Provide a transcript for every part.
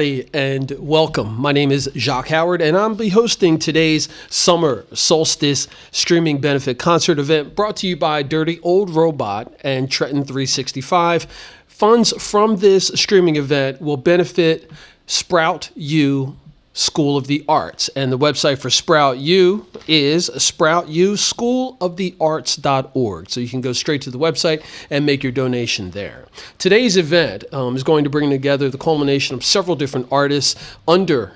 And welcome. My name is Jacque Howard, and I'll be hosting today's Summer Solstice Streaming Benefit Concert event brought to you by Dirty Old Robot and Trenton 365. Funds from this streaming event will benefit Sprout U School of the Arts. And the website for Sprout U is sproutuschoolofthearts.org. So you can go straight to the website and make your donation there. Today's event is going to bring together the culmination of several different artists under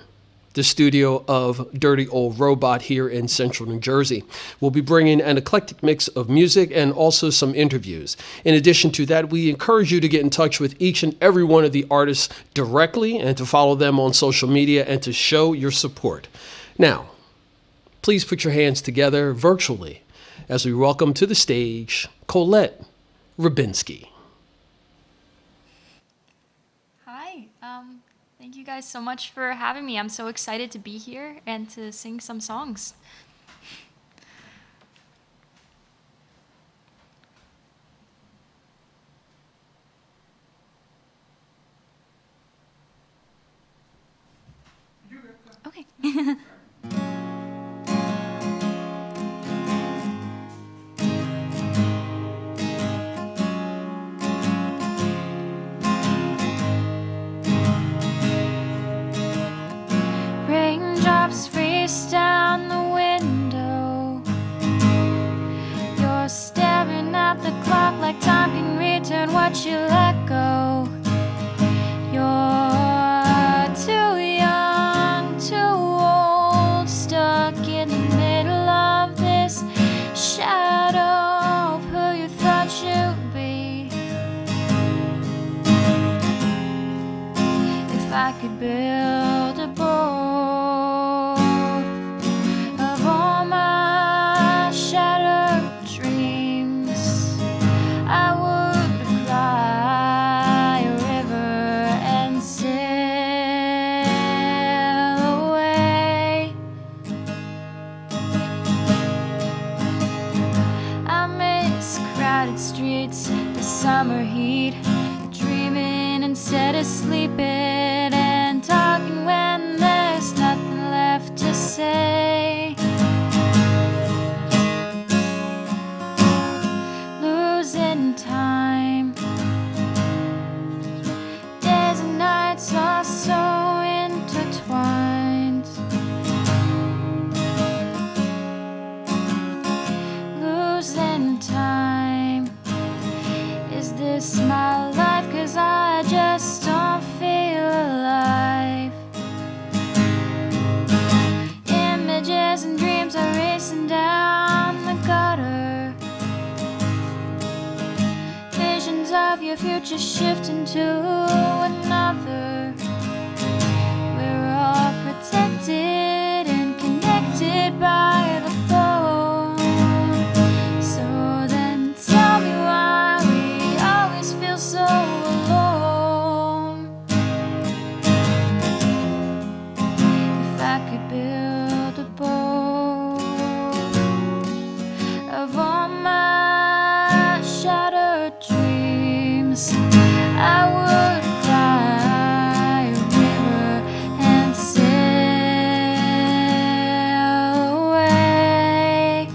the studio of Dirty Old Robot here in central New Jersey. We'll be bringing an eclectic mix of music and also some interviews. In addition to that, we encourage you to get in touch with each and every one of the artists directly and to follow them on social media and to show your support. Now, please put your hands together virtually as we welcome to the stage Colette Rybinski. Thank you guys so much for having me. I'm so excited to be here and to sing some songs. Okay. Race down the window. You're staring at the clock like time can return what you let go. You're too young, too old, stuck in the middle of this shadow of who you thought you'd be. If I could build a boat summer heat, dreaming instead of sleeping, and talking when there's nothing left to say. Losing time, days and nights are so intertwined. Losing time. Is this my life? 'Cause I just don't feel alive. Images and dreams are racing down the gutter. Visions of your future shifting to another. We're all protected and connected by the phone. So then tell me why feel so alone. If I could build a boat of all my shattered dreams, I would cry a river and sail away.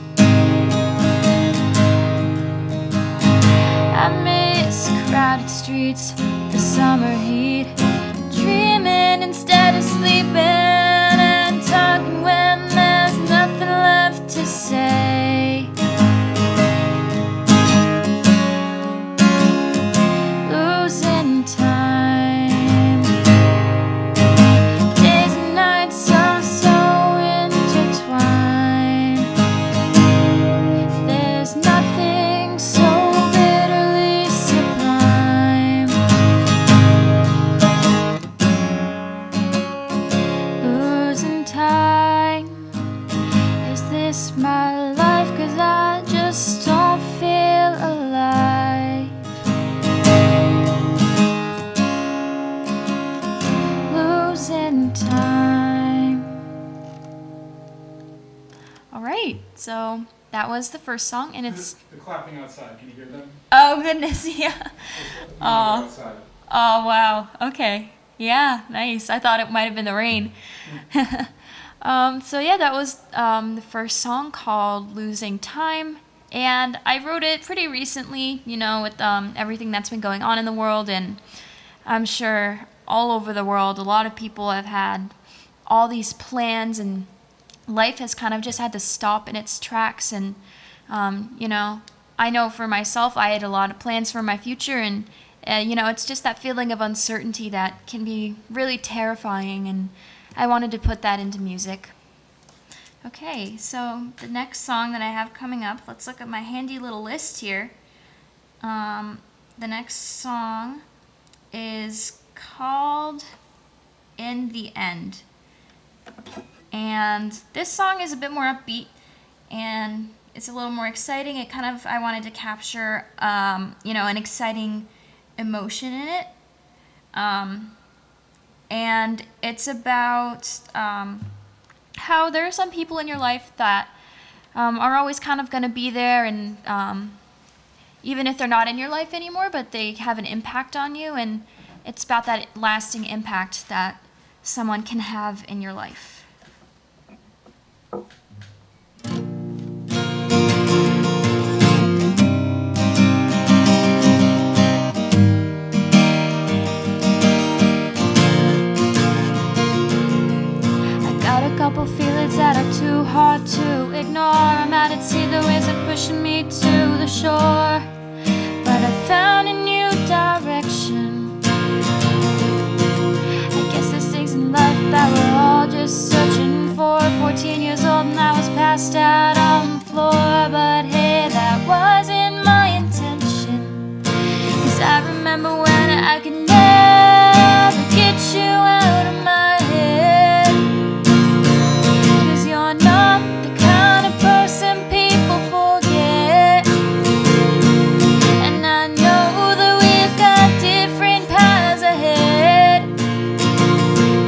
I miss crowded streets, the summer heat, dreaming instead of sleeping, and talking when there's nothing left to say. Losing time, days and nights are so intertwined. There's nothing so bitterly sublime. Losing time. Is this my life? 'Cause I just don't feel alive. Losing time. All right, so that was the first song, and it's The clapping outside. Can you hear them? oh goodness, yeah. Oh. Outside. Oh wow. Okay. Yeah, nice. I thought it might have been the rain. So yeah, that was the first song called Losing Time. And I wrote it pretty recently, with everything that's been going on in the world. And I'm sure all over the world, a lot of people have had all these plans, and life has kind of just had to stop in its tracks. And, I know for myself, I had a lot of plans for my future. And, it's just that feeling of uncertainty that can be really terrifying. And I wanted to put that into music. Okay, so the next song that I have coming up, let's look at my handy little list here. The next song is called In the End. And this song is a bit more upbeat, and it's a little more exciting. I wanted to capture, an exciting emotion in it. And it's about how there are some people in your life that are always kind of going to be there, and even if they're not in your life anymore, but they have an impact on you, and it's about that lasting impact that someone can have in your life. Couple feelings that are too hard to ignore. I'm out at sea, the waves are pushing me to the shore, but I found a new direction. I guess there's things in life that we're all just searching for. 14 years old and I was passed out on the floor, but hey, that wasn't my intention. 'Cause I remember when I could never get you out of my head. You're not the kind of person people forget. And I know that we've got different paths ahead,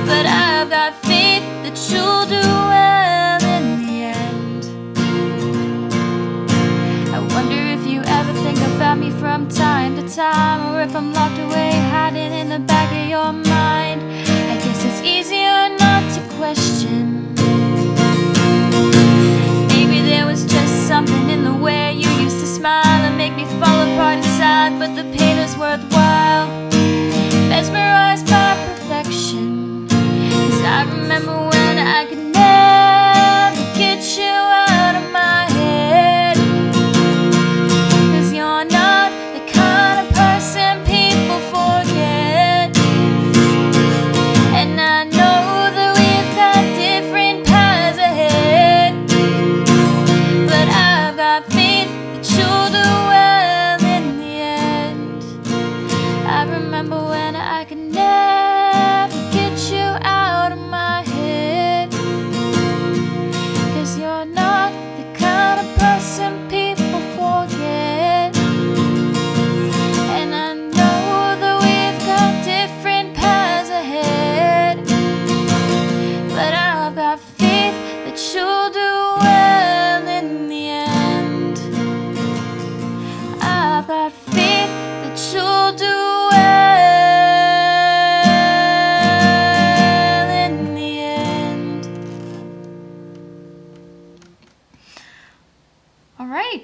but I've got faith that you'll do well in the end. I wonder if you ever think about me from time to time, or if I'm locked away hiding in the back of your mind. I guess it's easier not to question. There was just something in the way you used to smile and make me fall apart inside, but the pain is worthwhile. Mesmerized by perfection, 'cause I remember when I could never get you out of my head. 'Cause you're not the kind of person people forget. And I know that we've got different paths ahead, but I've got faith that you'll do well in the end. I remember when I could never get you out of my head. 'Cause you're not the kind of person people forget. And I know that we've got different paths ahead, but I've got faith that you'll do well in the end. I've got faith that you'll do well in the end. All right.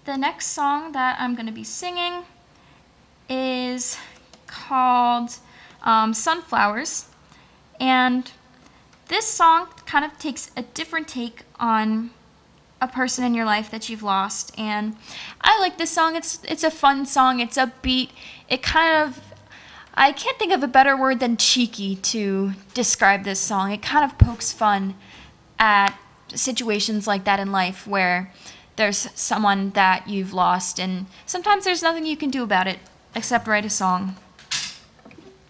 The next song that I'm going to be singing is called Sunflowers. And this song kind of takes a different take on a person in your life that you've lost. And I like this song. It's a fun song. It's upbeat. It kind of, I can't think of a better word than cheeky to describe this song. It kind of pokes fun at situations like that in life where there's someone that you've lost, and sometimes there's nothing you can do about it except write a song.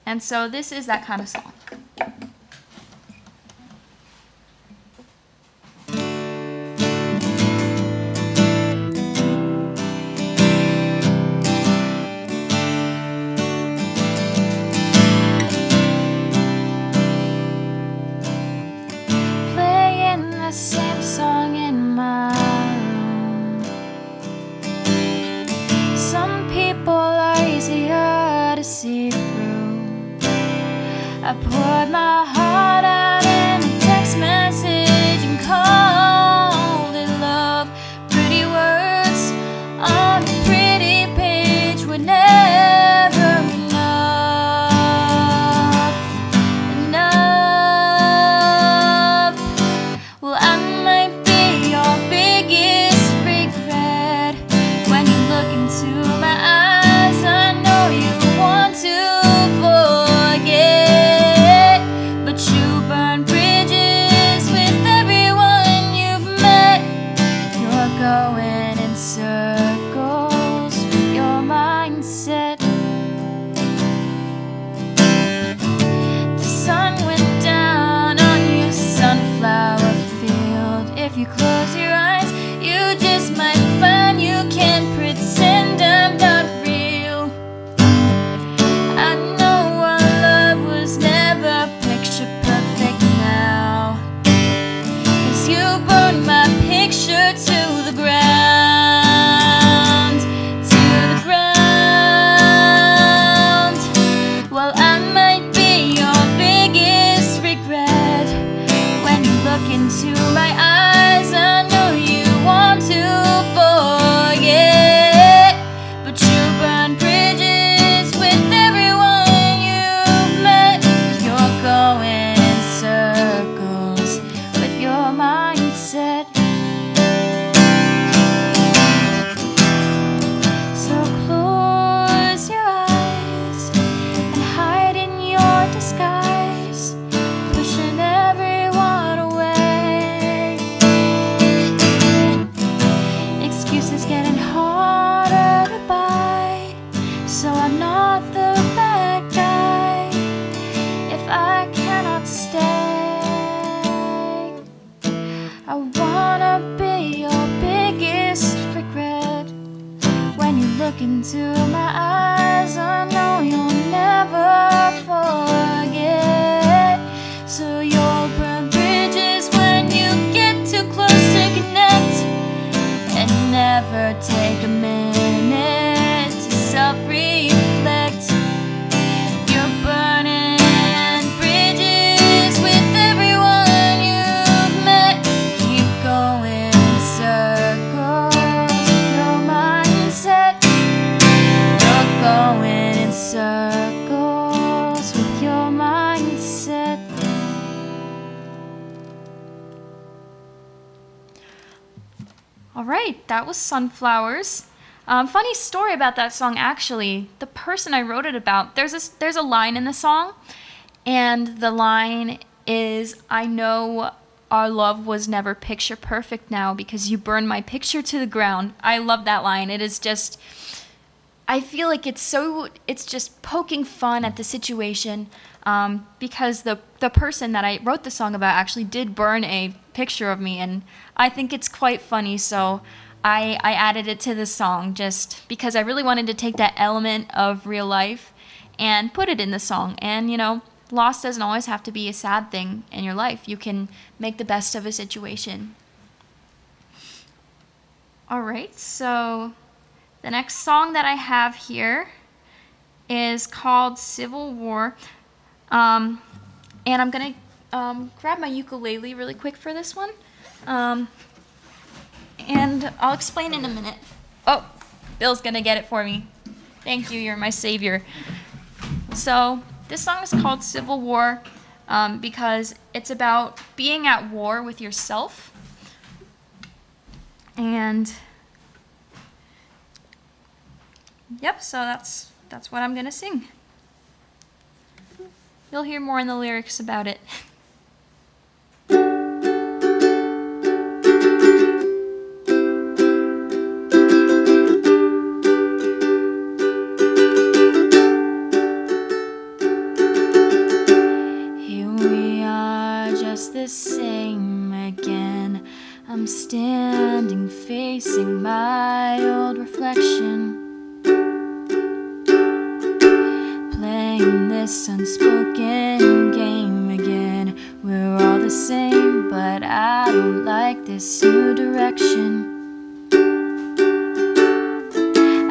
And so this is that kind of song. Playing the same song in my room. Some people are easier to see through. my heart out in a text message and called it love. Pretty words on a pretty page were never enough. Well, I might be your biggest regret. When you look into my eyes, I know you want to forget, but you burn bridges with everyone you've met. You're going in circles with your mindset. The sun went down on your sunflower field. If you close your eyes, you just might find you can't pretend I'm not real. I know our love was never picture perfect now, 'cause you burned my picture to the ground, to the ground. Well, I might be your biggest regret. When you look into my eyes, I know you want to forget, but you burn bridges with everyone you've met. You're going in circles with your mindset. So close your eyes and hide in your disguise, pushing everyone away. Excuses getting harder to buy, so I'm not the bad guy if I cannot stay. I wanna be your biggest regret. When you look into my eyes, I know you'll never forget. So you'll burn bridges when you get too close to connect, and never take a minute to self-reflect. You're burning bridges with everyone you've met. Keep going in circles with your mindset. You're going in circles with your mindset. All right, that was Sunflowers. Funny story about that song, actually. The person I wrote it about, there's a line in the song, and the line is, I know our love was never picture perfect now because you burned my picture to the ground. I love that line. It is just, I feel like it's just poking fun at the situation, because the person that I wrote the song about actually did burn a picture of me, and I think it's quite funny, so I added it to the song just because I really wanted to take that element of real life and put it in the song. And, you know, loss doesn't always have to be a sad thing in your life. You can make the best of a situation. All right, so the next song that I have here is called Civil War. And I'm going to grab my ukulele really quick for this one. And I'll explain in a minute. Oh, Bill's going to get it for me. Thank you, you're my savior. So this song is called Civil War because it's about being at war with yourself. And yep, so that's what I'm going to sing. You'll hear more in the lyrics about it. Here we are, just the same again. I'm standing facing my old reflection, playing this unspoken game again. We're all the same, but I don't like this new direction.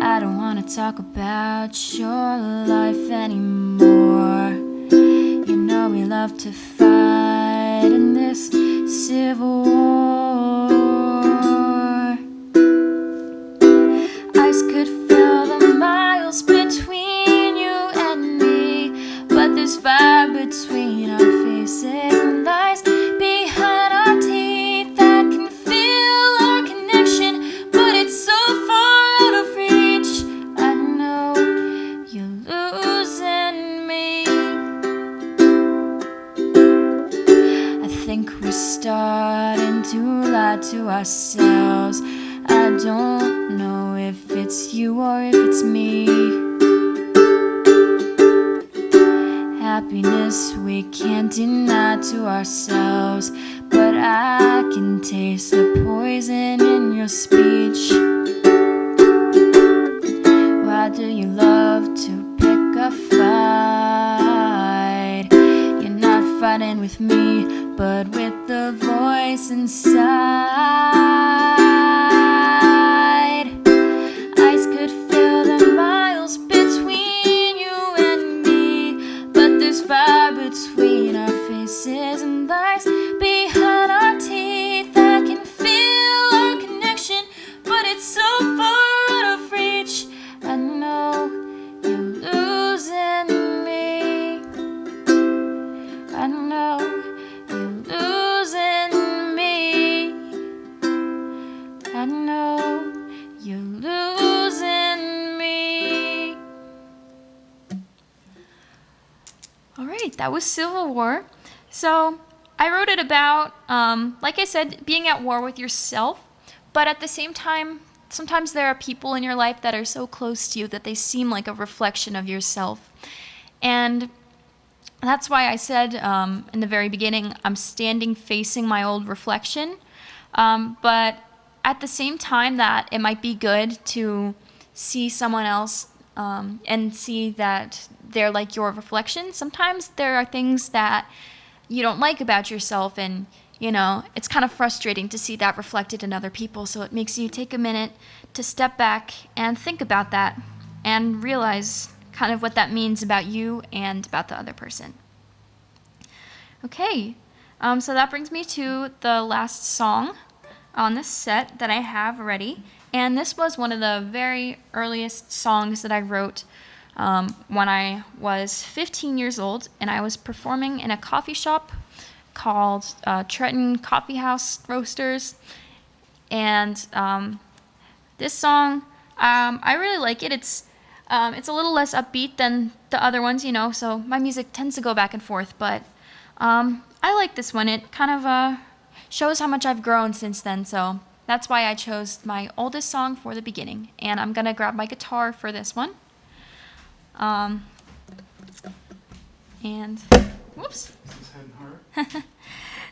I don't wanna talk about your life anymore. You know we love enough to fight in this civil war. Ice could fill the miles between you and me, but there's fire between our faces and lies behind our teeth that can feel our connection, but it's so far out of reach. I know you're losing me. I think we're starting to lie to ourselves. I don't know if it's you or if it's me. Happiness we can't deny to ourselves, but I can taste the poison in your speech. Why do you love to pick a fight? You're not fighting with me, but with the voice inside. Ice could fill the miles between you and me, but there's fire between our faces and lies behind our teeth. I can feel our connection, but it's so far out of reach. I know you're losing me. I know you're losing me. I know you're losing me. All right, that was Civil War. So I wrote it about, like I said, being at war with yourself, but at the same time, sometimes there are people in your life that are so close to you that they seem like a reflection of yourself. And that's why I said in the very beginning, I'm standing facing my old reflection. But at the same time that it might be good to see someone else and see that they're like your reflection, sometimes there are things that you don't like about yourself, and you know, it's kind of frustrating to see that reflected in other people. So it makes you take a minute to step back and think about that and realize kind of what that means about you and about the other person. Okay, so that brings me to the last song on this set that I have ready. And this was one of the very earliest songs that I wrote when I was 15 years old, and I was performing in a coffee shop called Trenton Coffee House Roasters. And this song, I really like it. It's a little less upbeat than the other ones, you know, so my music tends to go back and forth, but I like this one. It kind of shows how much I've grown since then, so that's why I chose my oldest song for the beginning. And I'm gonna grab my guitar for this one. And whoops.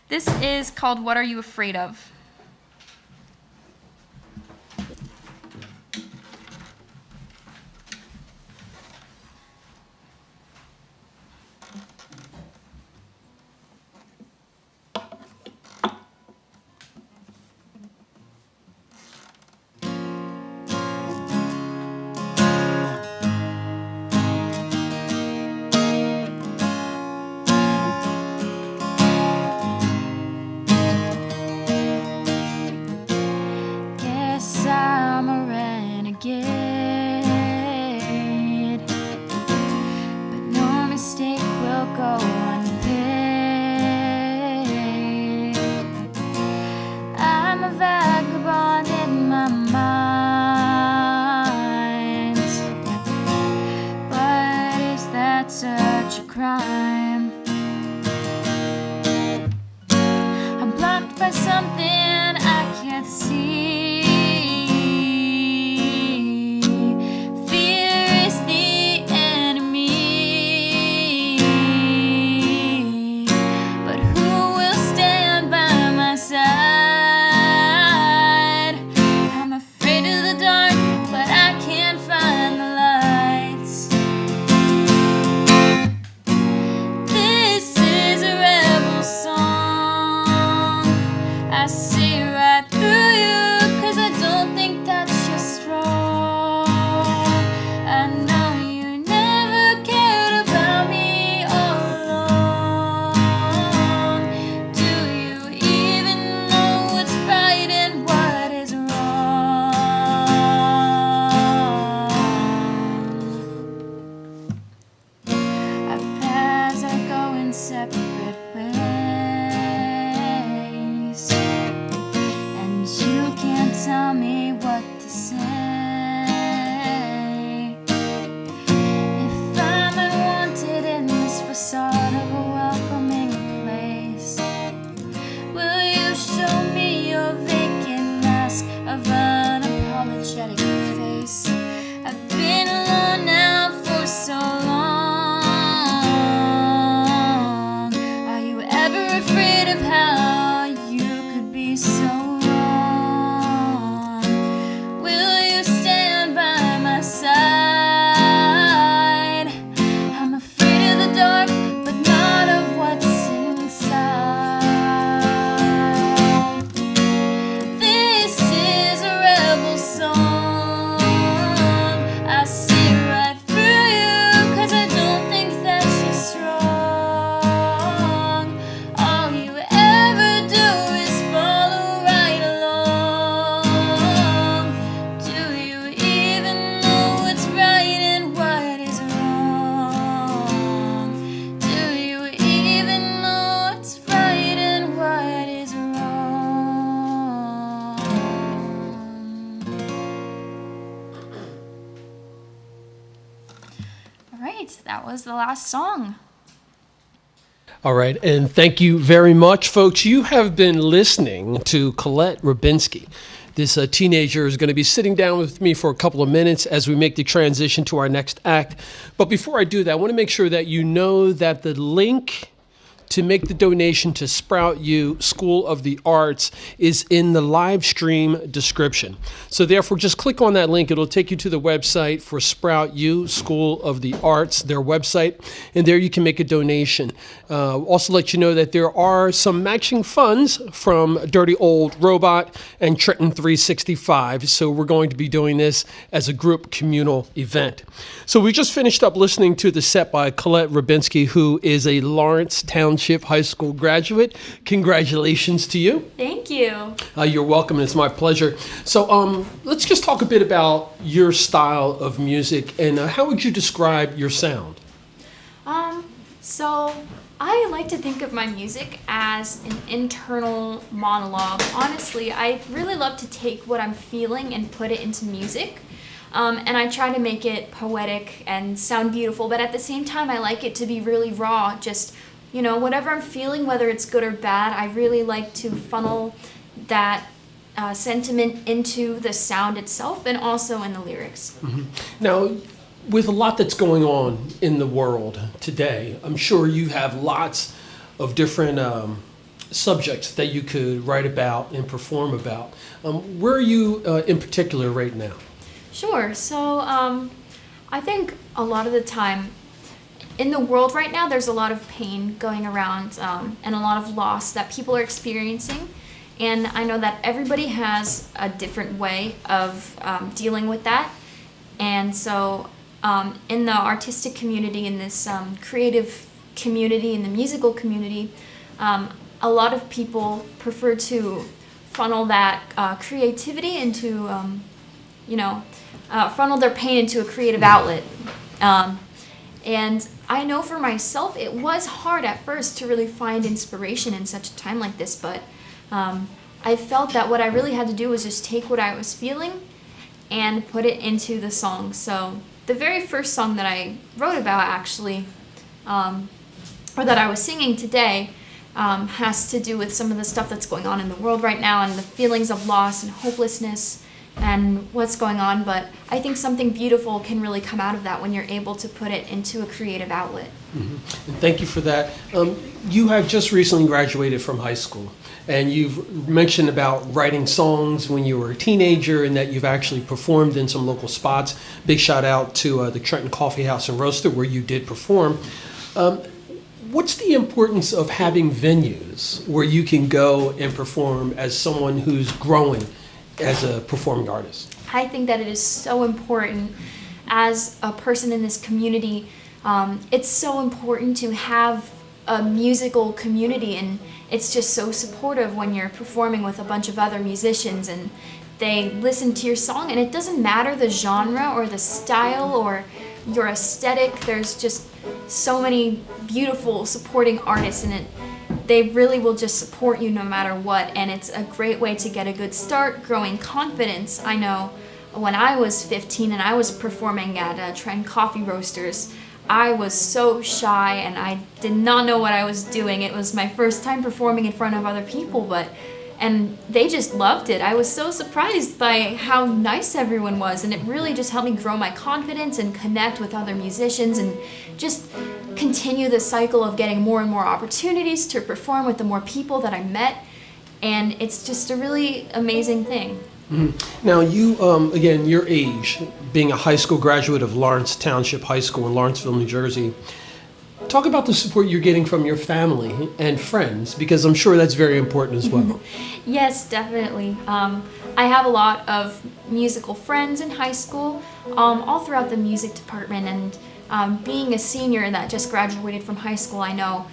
This is called What Are You Afraid Of? afraid of how you could be so wrong. Will you stand by my side? I'm afraid of the dark, but not of what's inside. This is a rebel song. I see right through you, 'cause I don't think that you're strong. All you ever do is follow right along. Do you even know what's right and what is wrong? Do you even know what's right and what is wrong? All right, that was the last song. All right, and thank you very much, folks. You have been listening to Colette Rybinski. This teenager is going to be sitting down with me for a couple of minutes as we make the transition to our next act. But before I do that, I want to make sure that you know that the link to make the donation to Sprout U School of the Arts is in the live stream description. So therefore, just click on that link. It'll take you to the website for Sprout U School of the Arts, their website, and there you can make a donation. Also let you know that there are some matching funds from Dirty Old Robot and Trenton 365. So we're going to be doing this as a group communal event. So we just finished up listening to the set by Colette Rybinski, who is a Lawrence Township High School graduate. Congratulations to you. Thank you. You're welcome, and it's my pleasure. So let's just talk a bit about your style of music, and how would you describe your sound? So I like to think of my music as an internal monologue. Honestly, I really love to take what I'm feeling and put it into music. And I try to make it poetic and sound beautiful, but at the same time, I like it to be really raw. Just, you know, whatever I'm feeling, whether it's good or bad, I really like to funnel that sentiment into the sound itself and also in the lyrics. Mm-hmm. Now, with a lot that's going on in the world today, I'm sure you have lots of different subjects that you could write about and perform about. Where are you in particular right now? Sure. So I think a lot of the time in the world right now, there's a lot of pain going around and a lot of loss that people are experiencing. And I know that everybody has a different way of dealing with that. And so in the artistic community, in this creative community, in the musical community, a lot of people prefer to funnel that creativity into, funnel their pain into a creative outlet. And I know for myself, it was hard at first to really find inspiration in such a time like this, but I felt that what I really had to do was just take what I was feeling and put it into the song. So the very first song that I wrote about, actually, or that I was singing today, has to do with some of the stuff that's going on in the world right now and the feelings of loss and hopelessness and what's going on. But I think something beautiful can really come out of that when you're able to put it into a creative outlet. Mm-hmm. And thank you for that. You have just recently graduated from high school, and you've mentioned about writing songs when you were a teenager and that you've actually performed in some local spots. Big shout out to the Trenton Coffee House and Roaster where you did perform. What's the importance of having venues where you can go and perform as someone who's growing as a performing artist? I think that it is so important as a person in this community. It's so important to have a musical community, and it's just so supportive when you're performing with a bunch of other musicians and they listen to your song, and it doesn't matter the genre or the style or your aesthetic. There's just so many beautiful supporting artists in it. They really will just support you no matter what, and it's a great way to get a good start, growing confidence. I know when I was 15 and I was performing at Trenton Coffee Roasters, I was so shy and I did not know what I was doing. It was my first time performing in front of other people, and they just loved it. I was so surprised by how nice everyone was, and it really just helped me grow my confidence and connect with other musicians and just continue the cycle of getting more and more opportunities to perform with the more people that I met. And it's just a really amazing thing. Now, you, again, your age, being a high school graduate of Lawrence Township High School in Lawrenceville, New Jersey, talk about the support you're getting from your family and friends, because I'm sure that's very important as well. Yes, definitely. I have a lot of musical friends in high school, all throughout the music department, and being a senior that just graduated from high school, I know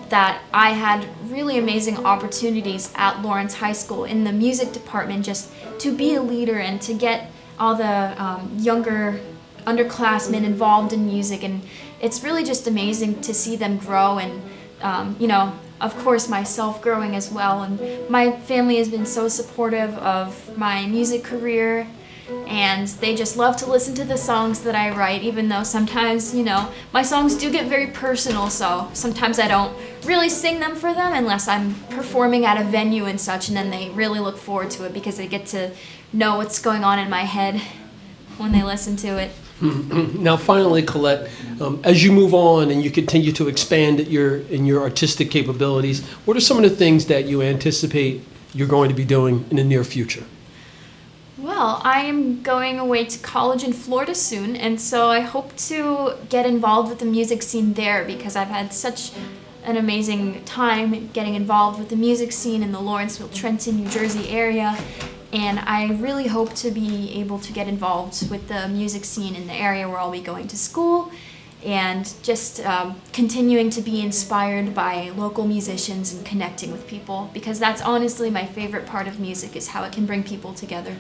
that I had really amazing opportunities at Lawrence High School in the music department, just to be a leader and to get all the younger underclassmen involved in music. And it's really just amazing to see them grow, and of course myself growing as well. And my family has been so supportive of my music career, and they just love to listen to the songs that I write, even though sometimes, my songs do get very personal, so sometimes I don't really sing them for them unless I'm performing at a venue and such, and then they really look forward to it because they get to know what's going on in my head when they listen to it. Now, finally, Colette, as you move on and you continue to expand in your artistic capabilities, what are some of the things that you anticipate you're going to be doing in the near future? Well, I am going away to college in Florida soon, and so I hope to get involved with the music scene there, because I've had such an amazing time getting involved with the music scene in the Lawrenceville, Trenton, New Jersey area. And I really hope to be able to get involved with the music scene in the area where I'll be going to school, and just continuing to be inspired by local musicians and connecting with people, because that's honestly my favorite part of music, is how it can bring people together.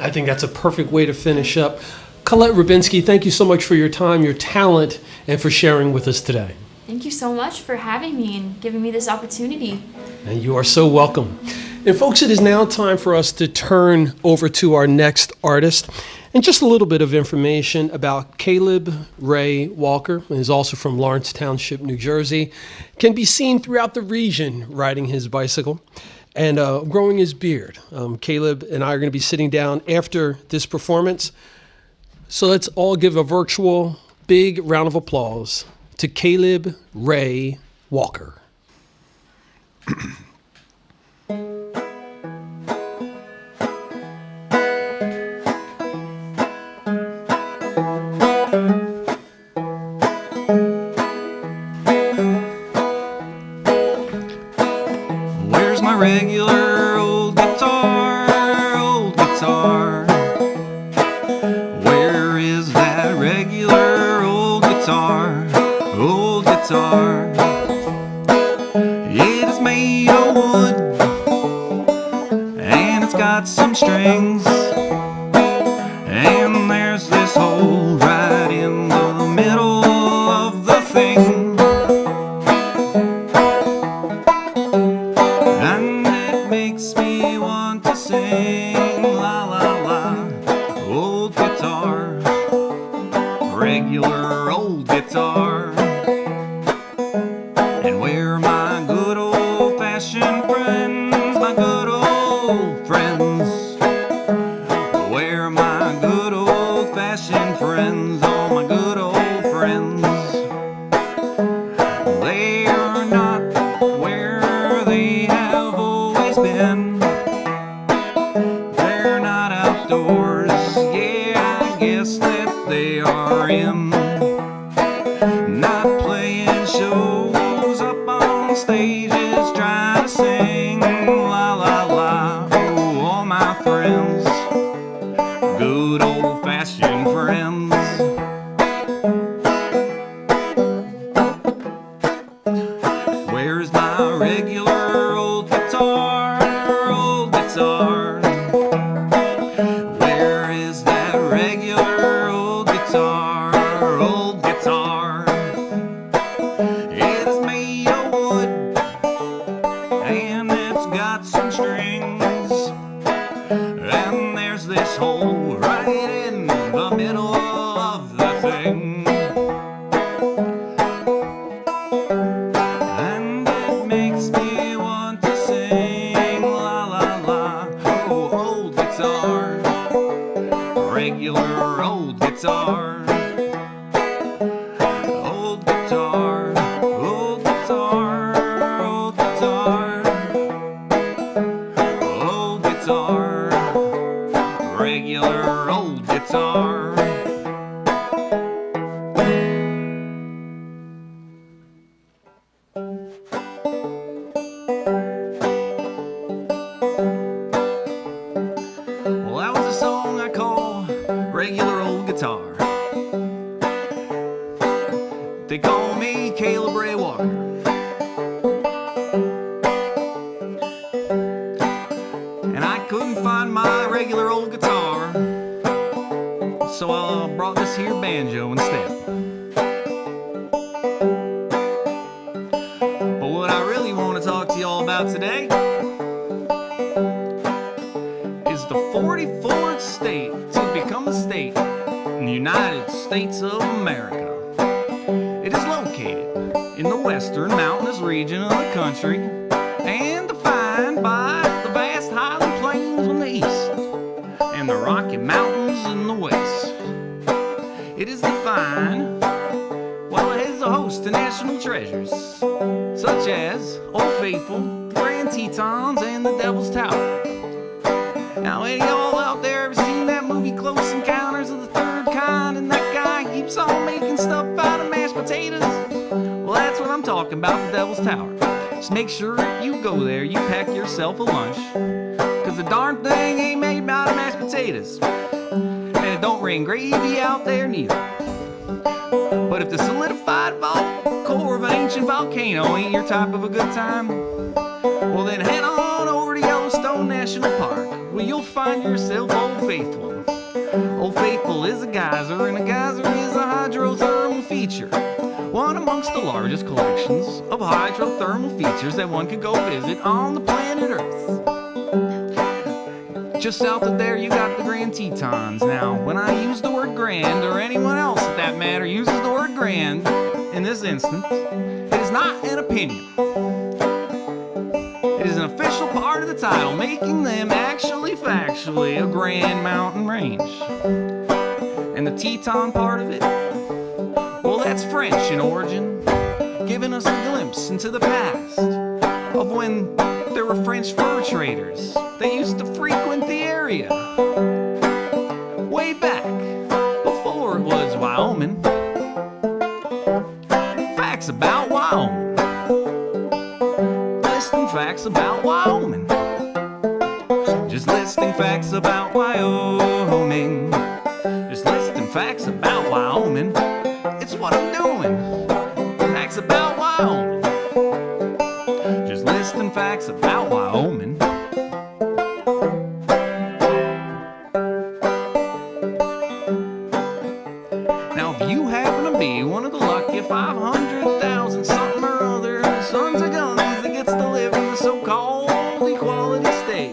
I think that's a perfect way to finish up. Colette Rybinski, thank you so much for your time, your talent, and for sharing with us today. Thank you so much for having me and giving me this opportunity. And you are so welcome. And folks, it is now time for us to turn over to our next artist. And just a little bit of information about Caleb Ray Walker, who is also from Lawrence Township, New Jersey, can be seen throughout the region riding his bicycle and growing his beard. Caleb and I are going to be sitting down after this performance. So let's all give a virtual big round of applause to Caleb Ray Walker. Where's my regular old guitar? Where is that regular old guitar? It is made of wood, and it's got some strings, and there's this hole right in the middle of the thing, and it makes me want to sing la la la. Old guitar, regular old guitar. And where my good old-fashioned friends, my good old friends, where my good old-fashioned friends, all my good old friends, they are not where they have always been. They're not outdoors, yeah, I guess that they are in, not playing shows up on stages, trying to sing la la la. Oh, all my friends, good old-fashioned friends. Where's my regular old guitar? Old guitar. Where is that regular old guitar? Old guitar. It is made of wood, and it's got some strings, and there's this hole right in the middle of the thing, and it makes me brought this here banjo instead. But what I really want to talk to y'all about today is the 44th state to become a state in the United States of America. It is located in the western mountainous region of the country and defined by the vast highland plains on the east and the Rocky Mountains in the west. It is defined, well, it has a host of national treasures, such as Old Faithful, the Grand Tetons, and the Devil's Tower. Now, any of y'all out there ever seen that movie Close Encounters of the Third Kind, and that guy keeps on making stuff out of mashed potatoes? Well, that's what I'm talking about, the Devil's Tower. Just make sure if you go there, you pack yourself a lunch, because the darn thing ain't made out of mashed potatoes. And it don't rain gravy out there neither. But if the solidified core of an ancient volcano ain't your type of a good time, well then head on over to Yellowstone National Park, where you'll find yourself Old Faithful. Old Faithful is a geyser, and a geyser is a hydrothermal feature, one amongst the largest collections of hydrothermal features that one could go visit on the planet Earth. Just south of there, you got the Grand Tetons. Now, when I use the word grand, or anyone else at that matter uses the word grand in this instance, it is not an opinion. It is an official part of the title, making them actually factually a grand mountain range. And the Teton part of it, well, that's French in origin, giving us a glimpse into the past of when there were French fur traders that used to frequent the area way back before it was Wyoming. Facts about Wyoming. Listing facts about Wyoming. Just listing facts about Wyoming. Just listing facts about Wyoming. It's what I'm doing. Facts about Wyoming. Just listing facts about Wyoming. Now, if you happen to be one of the lucky 500,000 something or other sons of guns that gets to live in the so-called equality state,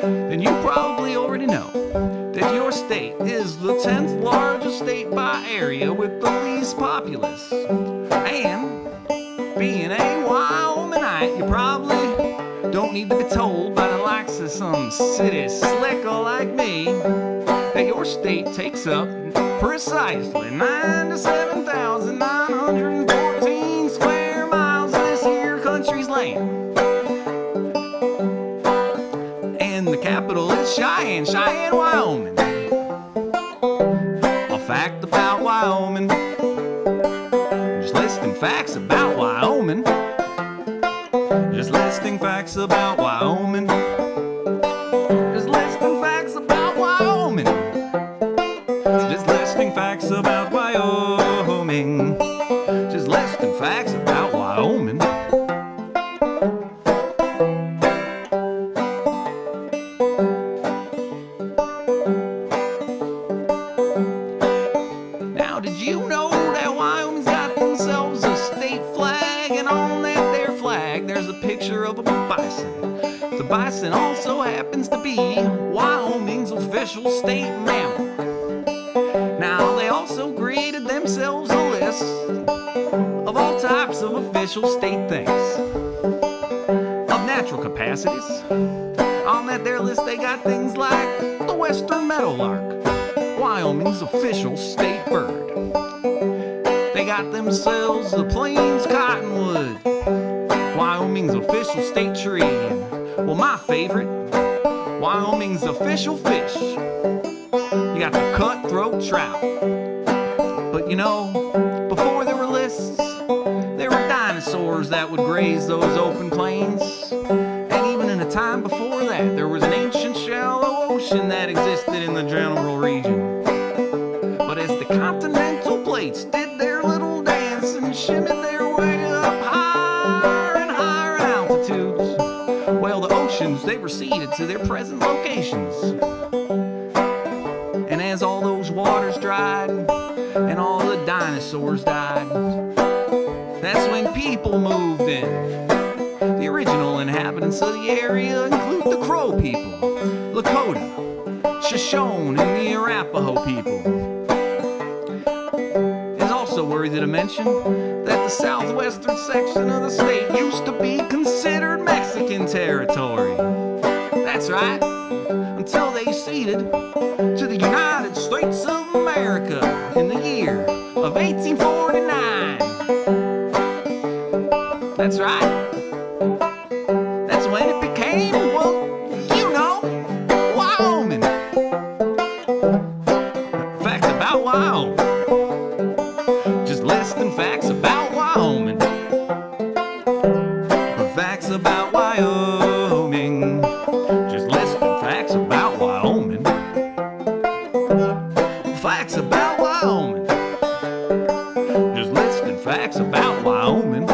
then you probably already know that your state is the 10th largest state by area with the least populace. And being a Wyomingite, you probably don't need to be told by the likes of some city slicker like me that your state takes up precisely 97,914 square miles of this here country's land. And the capital is Cheyenne, Wyoming. A fact about Wyoming. Just listing facts about Wyoming. Just listing facts about Wyoming. Just listing facts about Wyoming. Just listing facts about Wyoming. Just listing facts about Wyoming. Now, did you know that Wyoming's got themselves a state flag, and on that there flag there's a picture of a bison. The bison also happens to be Wyoming's official state mammal. Now, they also created themselves a list of all types of official state things of natural capacities. On that there list they got things like the western meadowlark, Wyoming's official state bird. They got themselves the plains cottonwood, Wyoming's official state tree. And, well, my favorite, Wyoming's official fish. You got the cutthroat trout. But you know, before there were lists, there were dinosaurs that would graze those open plains. And even in a time before that, there was an ancient shallow ocean that existed in the general region. But as the continental plates did their little dance and shimmied their way up higher and higher altitudes, well, the oceans, they receded to their present locations. And as all those waters dried dinosaurs died. That's when people moved in. The original inhabitants of the area include the Crow people, Lakota, Shoshone, and the Arapaho people. It's also worthy to mention that the southwestern section of the state used to be considered Mexican territory. That's right, until they ceded to the United States of America in the year of 1849. That's right. That's when it became, well, you know, Wyoming. Facts about Wyoming. Just listing facts about Wyoming. Facts about Wyoming. Just listing facts about Wyoming. Facts about Wyoming. Just listing facts about Wyoming.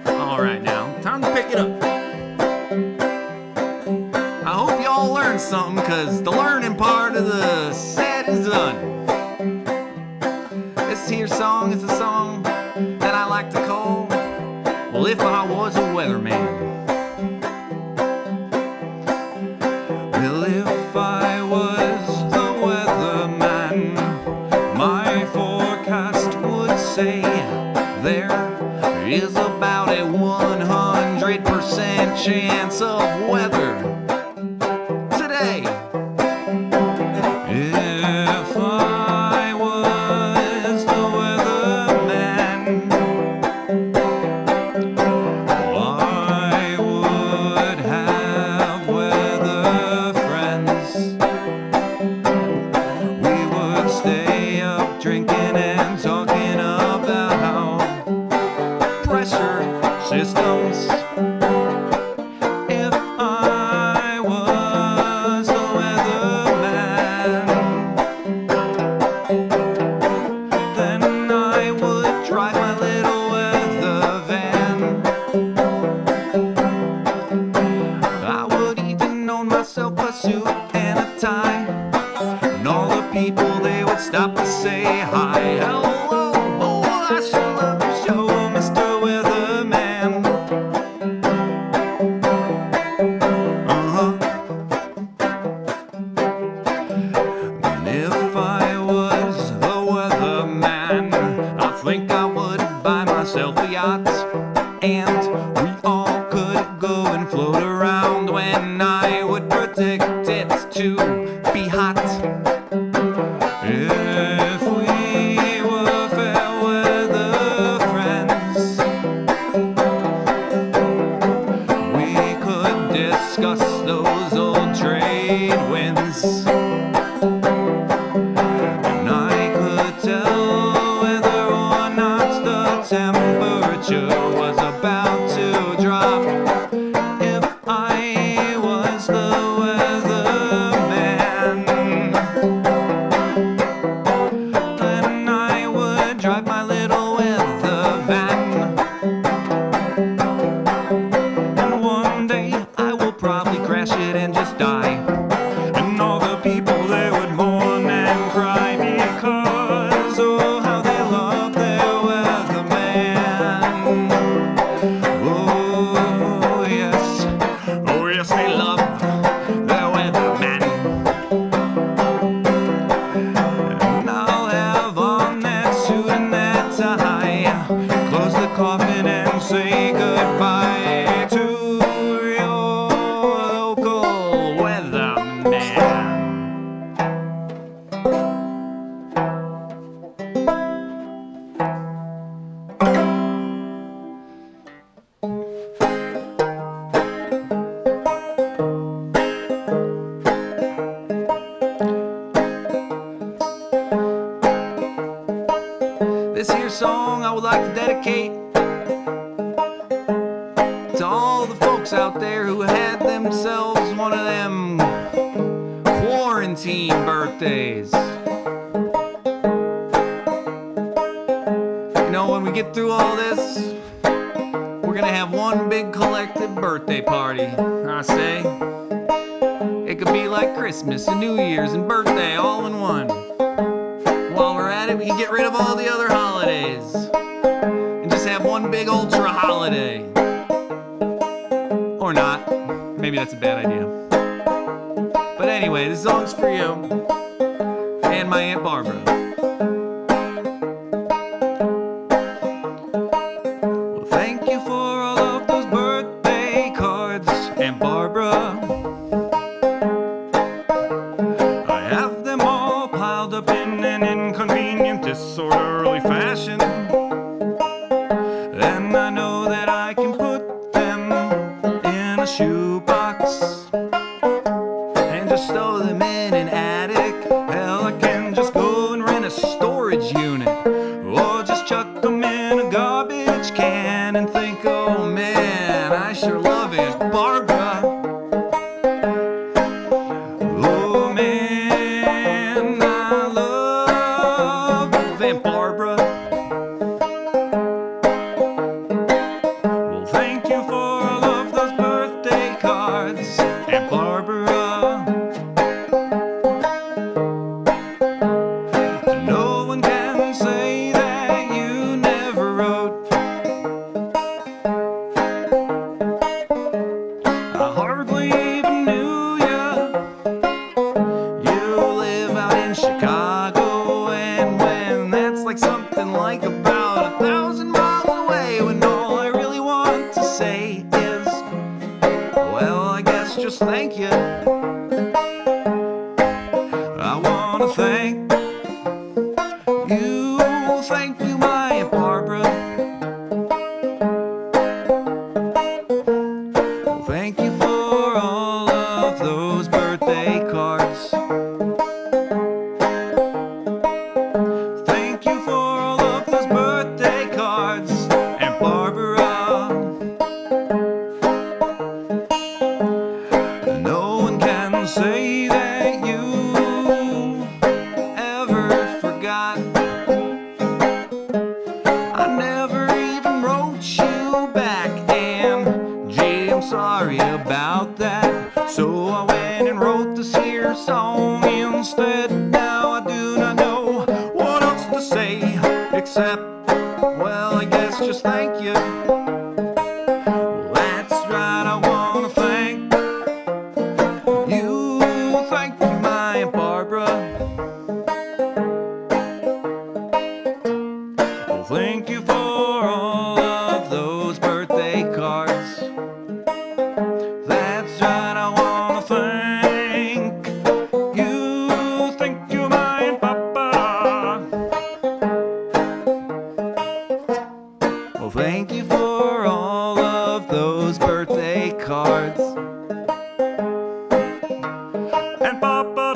All right, now, time to pick it up. I hope y'all learned something, because the learning part of the set is done. This here song is a song that I like to call, well, If I Was a Weatherman. Well, if I was the weatherman, my forecast would say there is about a 100% chance of weather today. If I was the weatherman, I would have weather friends. We would stay up drinking and talking about pressure systems. If I was the weatherman, then I would drive my little weather van. I would even own myself a suit and a tie, and all the people, they would stop to say hi. Hello, oh, I sure love your show, Mr. Weatherman. And if I was the weatherman, I think I would buy myself a yacht, and we all could go and float around when I would predict it to be hot. If we were fair weather friends, we could discuss those old trade winds, and I could tell whether or not the temperature was about to drop. If I was the weatherman, then I would drive my little weather van. And one day I will probably crash it and just die. And all the people, they would mourn and cry, because oh, how they love their weatherman. Oh yes, they love their weatherman. And I'll have on that suit and that tie, close the coffin and say goodbye to your local weatherman. This here song I would like to dedicate to all the folks out there who had themselves one of them quarantine birthdays. You know, when we get through all this, we're gonna have have one big collective birthday party, I say. It could be like Christmas and New Year's and birthday all in one. While we're at it, we can get rid of all the other holidays and just have one big ultra holiday. Or not. Maybe that's a bad idea. But anyway, this song's for you and my Aunt Barbara. Well, thank you for all of those birthday cards, Aunt Barbara. I have them all piled up in an inconvenient disorderly fashion. And I know that I can put them in a shoebox and just stow them in an attic. Hell, I can just go and rent a storage unit or just chuck them in a garbage can and think, oh man, I sure love Aunt Barbara. Oh man, I love Aunt Barbara. Well, thank you for all of those birthday cards, Aunt Barbara. No one can say that you never wrote. I hardly even knew ya. You live out in Chicago, and when that's like something like about 1,000 miles away, when all I really want to say is, well, I guess just thank you. I want to thank you, my Aunt Barbara. Well, thank you for all of those birthday cards. Thank you for all of those birthday cards, Aunt Barbara. No one can say that you ever forgot. I never even wrote you back, and gee, I'm sorry about that. So I went and wrote this here song instead. Now I do not know what else to say except, well, I guess just thank you. Well, that's right, I want to thank you. Thank you, my Aunt Barbara. Well, thank you for all of those birthday cards. That's right, I want to thank you. Thank you, my Aunt Papa. Well, thank you for all of those birthday cards. And Papa.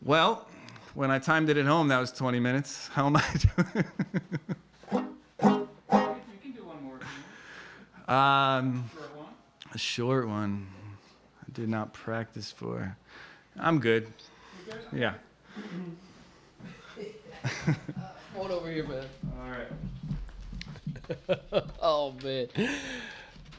Well, when I timed it at home, that was 20 minutes. How am I doing? You can do one more. Short one. A short one. I did not practice for. I'm good. You good? Yeah. Come on over here, man. All right. Oh, man.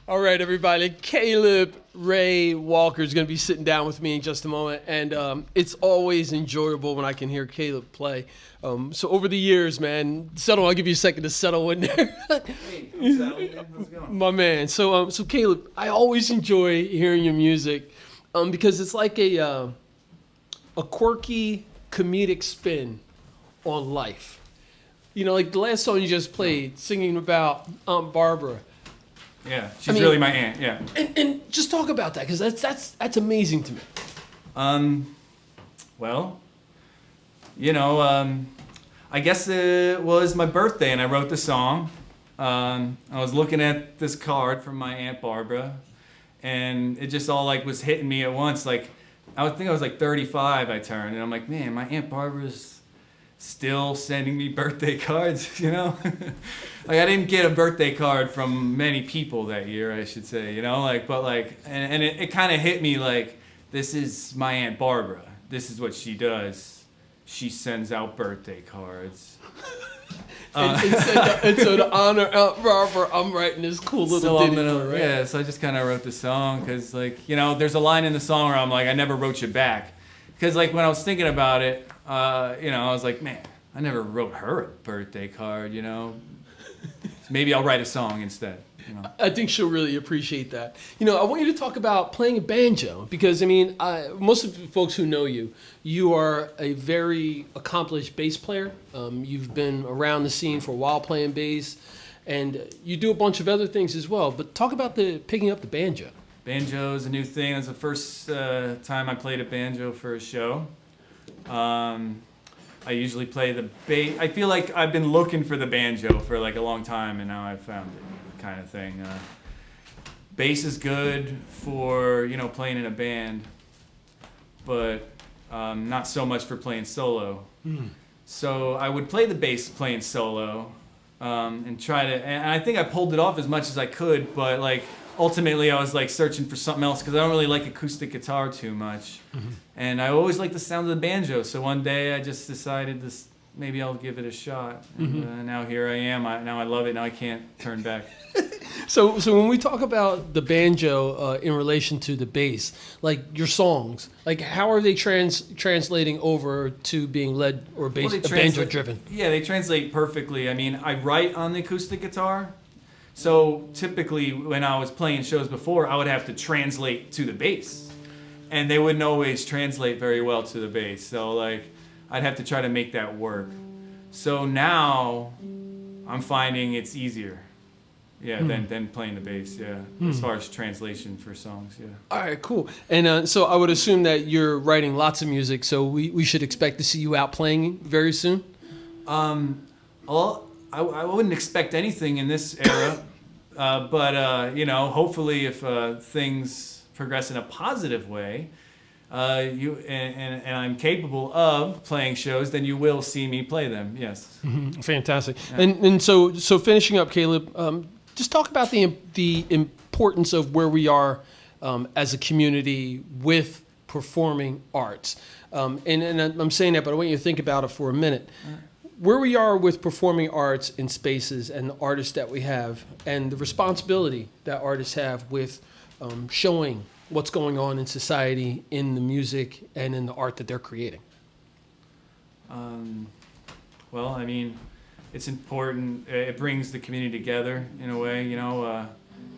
All right, everybody. Caleb Ray Walker is going to be sitting down with me in just a moment, and it's always enjoyable when I can hear Caleb play. So over the years, man, I'll give you a second to settle in there. Hey, I'm settled in. How's it going? My man. So Caleb, I always enjoy hearing your music because it's like a quirky, comedic spin on life. You know, like the last song you just played, singing about Aunt Barbara. Yeah, she's really my aunt. Yeah. And just talk about that, because that's amazing to me. Well, you know, I guess it was my birthday and I wrote the song. I was looking at this card from my Aunt Barbara, and it just all like was hitting me at once. Like, I would think I was like 35. I turned, and I'm like, man, my Aunt Barbara's still sending me birthday cards, you know? Like, I didn't get a birthday card from many people that year, I should say, you know? Like, but like, and it kind of hit me like, this is my Aunt Barbara. This is what she does. she sends out birthday cards. And so to honor Aunt Barbara, I'm writing this cool little ditty for her, right? Yeah, so I just kind of wrote the song because, like, you know, there's a line in the song where I'm like, I never wrote you back. Because, like, when I was thinking about it, you know, I was like, man, I never wrote her a birthday card, you know. So maybe I'll write a song instead. You know. I think she'll really appreciate that. You know, I want you to talk about playing a banjo because, I mean, most of the folks who know you, you are a very accomplished bass player. You've been around the scene for a while playing bass, and you do a bunch of other things as well. But talk about picking up the banjo. Banjo is a new thing. That's the first time I played a banjo for a show. I usually play the bass. I feel like I've been looking for the banjo for like a long time, and now I've found it. Kind of thing. Bass is good for, you know, playing in a band, but not so much for playing solo. So I would play the bass playing solo and try to, and I think I pulled it off as much as I could, but like ultimately I was like searching for something else because I don't really like acoustic guitar too much. And I always like the sound of the banjo, so one day I just decided this. Maybe I'll give it a shot. And now here I am. Now I love it. Now I can't turn back. So when we talk about the banjo in relation to the bass, like your songs, like how are they translating over to being led or banjo driven? Yeah, they translate perfectly. I mean, I write on the acoustic guitar. So typically when I was playing shows before, I would have to translate to the bass. And they wouldn't always translate very well to the bass. So like I'd have to try to make that work. So now I'm finding it's easier, than playing the bass, as far as translation for songs, All right, cool. And so I would assume that you're writing lots of music, so we should expect to see you out playing very soon? Well, I wouldn't expect anything in this era, but, you know, hopefully if things progress in a positive way, and I'm capable of playing shows, then you will see me play them. Yes. Fantastic. Yeah. And so finishing up, Caleb, just talk about the importance of where we are as a community with performing arts. And I'm saying that, but I want you to think about it for a minute. Where we are with performing arts in spaces and the artists that we have, and the responsibility that artists have with showing what's going on in society, in the music, and in the art that they're creating? Well, I mean, it's important. It brings the community together in a way, you know.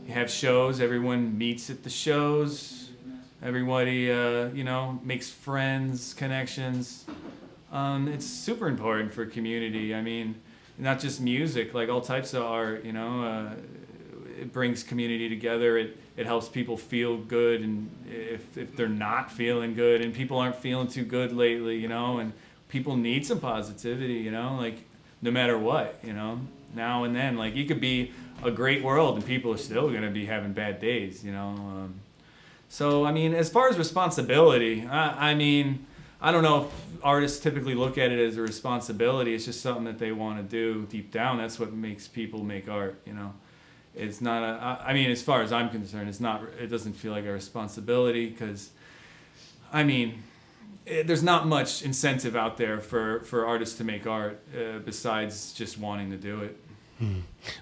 You have shows, everyone meets at the shows, everybody, you know, makes friends, connections. It's super important for community. I mean, not just music, like all types of art, you know. It brings community together. It helps people feel good, and if they're not feeling good, and people aren't feeling too good lately, you know, and people need some positivity, you know, like no matter what, you know, now and then, like you could be a great world and people are still going to be having bad days, you know. So, I mean, as far as responsibility, I mean, I don't know if artists typically look at it as a responsibility. It's just something that they want to do deep down. That's what makes people make art, you know. It's not I mean, as far as I'm concerned, it doesn't feel like a responsibility because, I mean, there's not much incentive out there for artists to make art besides just wanting to do it.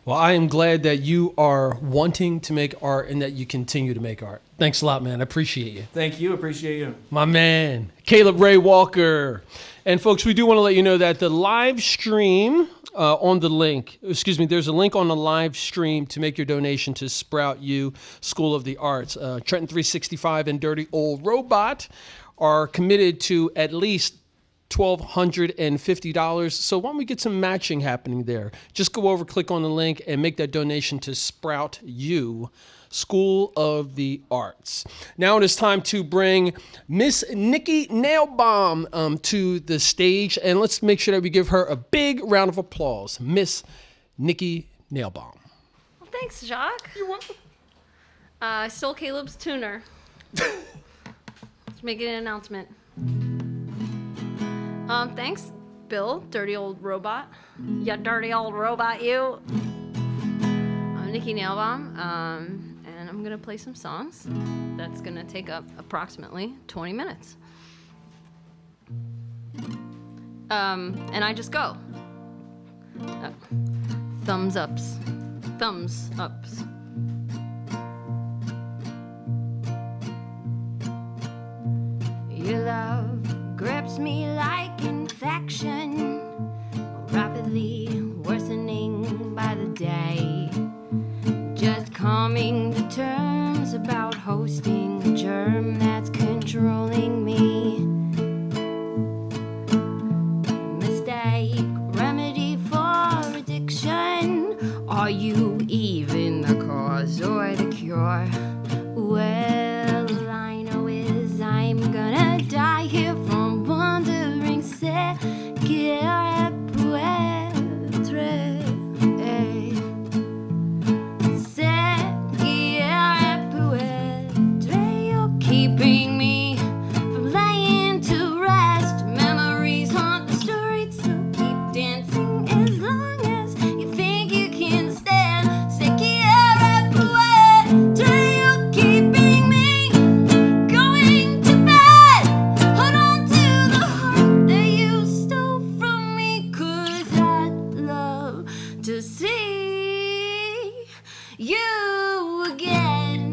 Well, I am glad that you are wanting to make art and that you continue to make art. Thanks a lot, man. I appreciate you. Thank you. Appreciate you. My man, Caleb Ray Walker. And folks, we do want to let you know that the live stream on the link, there's a link on the live stream to make your donation to Sprout U School of the Arts. Trenton 365 and Dirty Old Robot are committed to at least $1,250. So why don't we get some matching happening there? Just go over, click on the link, and make that donation to Sprout U School of the Arts. Now it is time to bring Miss Nikki Nailbomb to the stage, and let's make sure that we give her a big round of applause. Miss Nikki Nailbomb. Well, thanks, Jacque. You're welcome. I stole Caleb's tuner. Let's make an announcement. Thanks, Bill, dirty old robot. You dirty old robot, you. I'm Nikki Nailbomb, and I'm gonna play some songs. That's gonna take up approximately 20 minutes. And I just go. Thumbs ups. Thumbs ups. Your love grips me like infection, rapidly worsening by the day. Just coming to terms about hosting the germ that's controlling me. Mistake, remedy for addiction. Are you even the cause or the cure? Well, all I know is I'm gonna die here from wandering. Se quiere puede. Se quiere puede. You're keeping me from laying to rest. Memories haunt the streets, so keep dancing as long as you think you can stand. Se quiere puede. You're keeping me going to bed. Hold on to the heart that you stole from me, 'cause I'd love to see you again.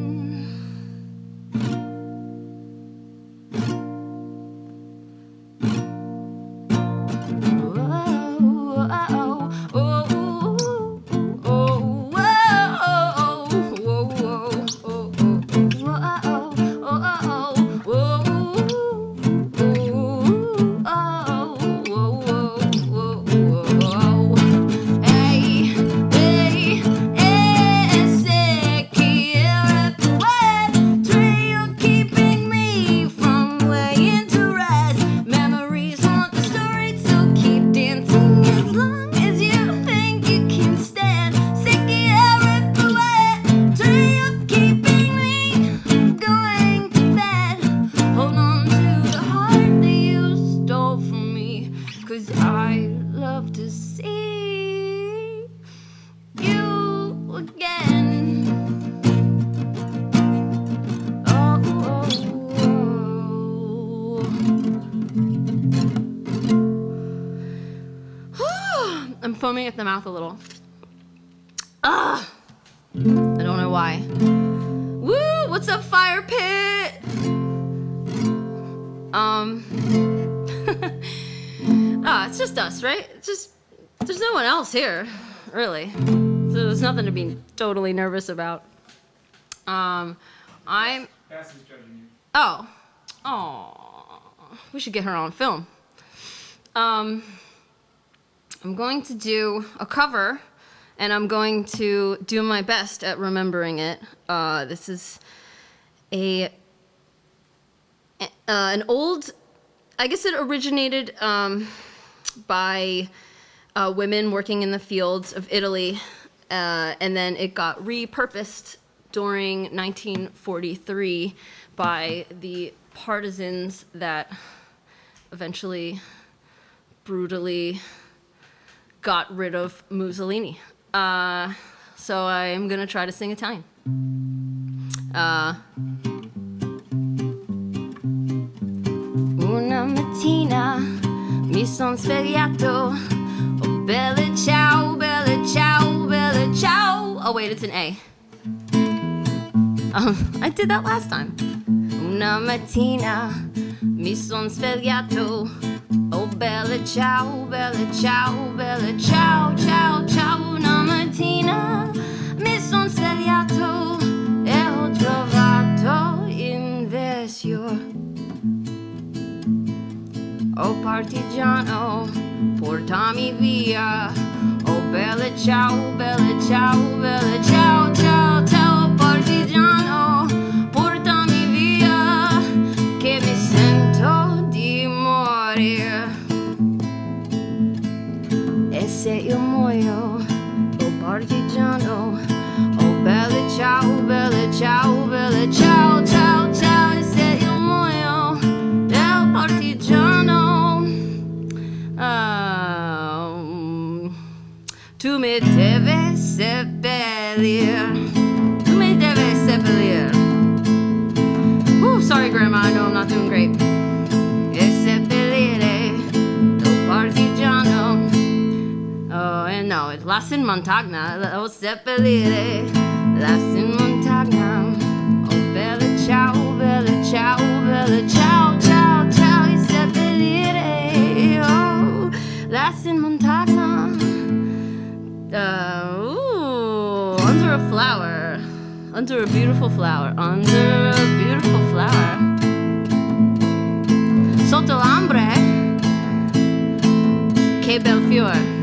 You're keeping me from laying to rest. Memories haunt the streets, so keep dancing as long as you think you can stand. Se quiere puede. You're keeping me going to bed. Hold on to the heart that you stole from me, 'cause I love to see you again. Oh, oh, oh. I'm foaming at the mouth a little. I don't know why. Woo! What's up, fire pit? It's just us, right? It's just, there's no one else here, really. So there's nothing to be totally nervous about. I'm. Cassie's judging you. Oh. We should get her on film. I'm going to do a cover, and I'm going to do my best at remembering it. This is an old, I guess it originated by women working in the fields of Italy, and then it got repurposed during 1943 by the partisans that eventually brutally got rid of Mussolini. So I am gonna try to sing Italian. Una mattina mi son svegliato. Oh, bella ciao, bella ciao, bella ciao. Oh wait, it's an A. I did that last time. Una mattina mi son svegliato. Oh, bella ciao, bella ciao, bella ciao, ciao, ciao. Una mattina mi son svegliato e ho trovato in vezio. Oh, partigiano, portami via. Oh, bella ciao, bella ciao, bella ciao, ciao, ciao. Partigiano, portami via, che mi sento di morire. E se io muoio, oh partigiano, oh bella ciao, bella ciao, bella ciao, ciao, ciao. E se io muoio, oh partigiano, tu mi devi seppellir. Tu mi devi seppellir. Sorry, Grandma, I know I'm not doing great. E seppellire, oh Las in Montagna, oh seppellire, las in Montagna, oh bella ciao, bella ciao, bella ciao, ciao, ciao, i seppellire, oh, las in Montagna, under a flower, under a beautiful flower, under a beautiful flower, sotto l'ambre, che bel fiore.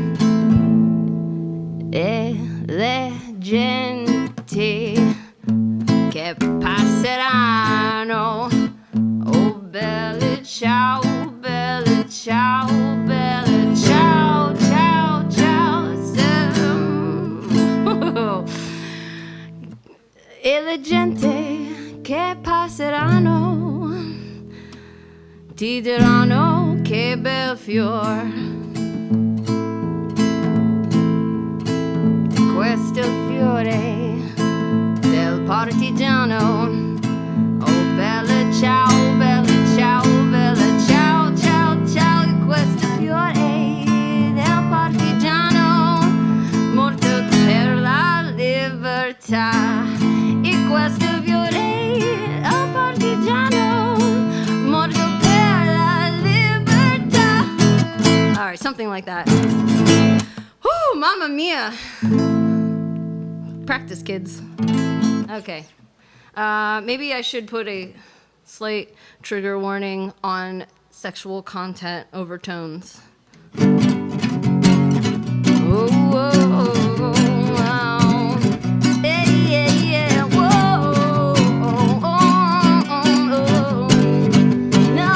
E le genti che passeranno, oh belle ciao, belle ciao, belle ciao, ciao, ciao, e le gente che passeranno ti diranno che bel fior. Questo fiore del partigiano, oh bella ciao, bella ciao, bella ciao, ciao, ciao, questo fiore del partigiano, morto per la libertà, e questo fiore del partigiano, morto per la libertà. All right, something like that. Woo, mamma mia. Practice, kids. Okay. Maybe I should put a slight trigger warning on sexual content overtones. Oh, oh, oh, oh, oh. Yeah, yeah, yeah. Whoa, oh, oh, oh, oh. No.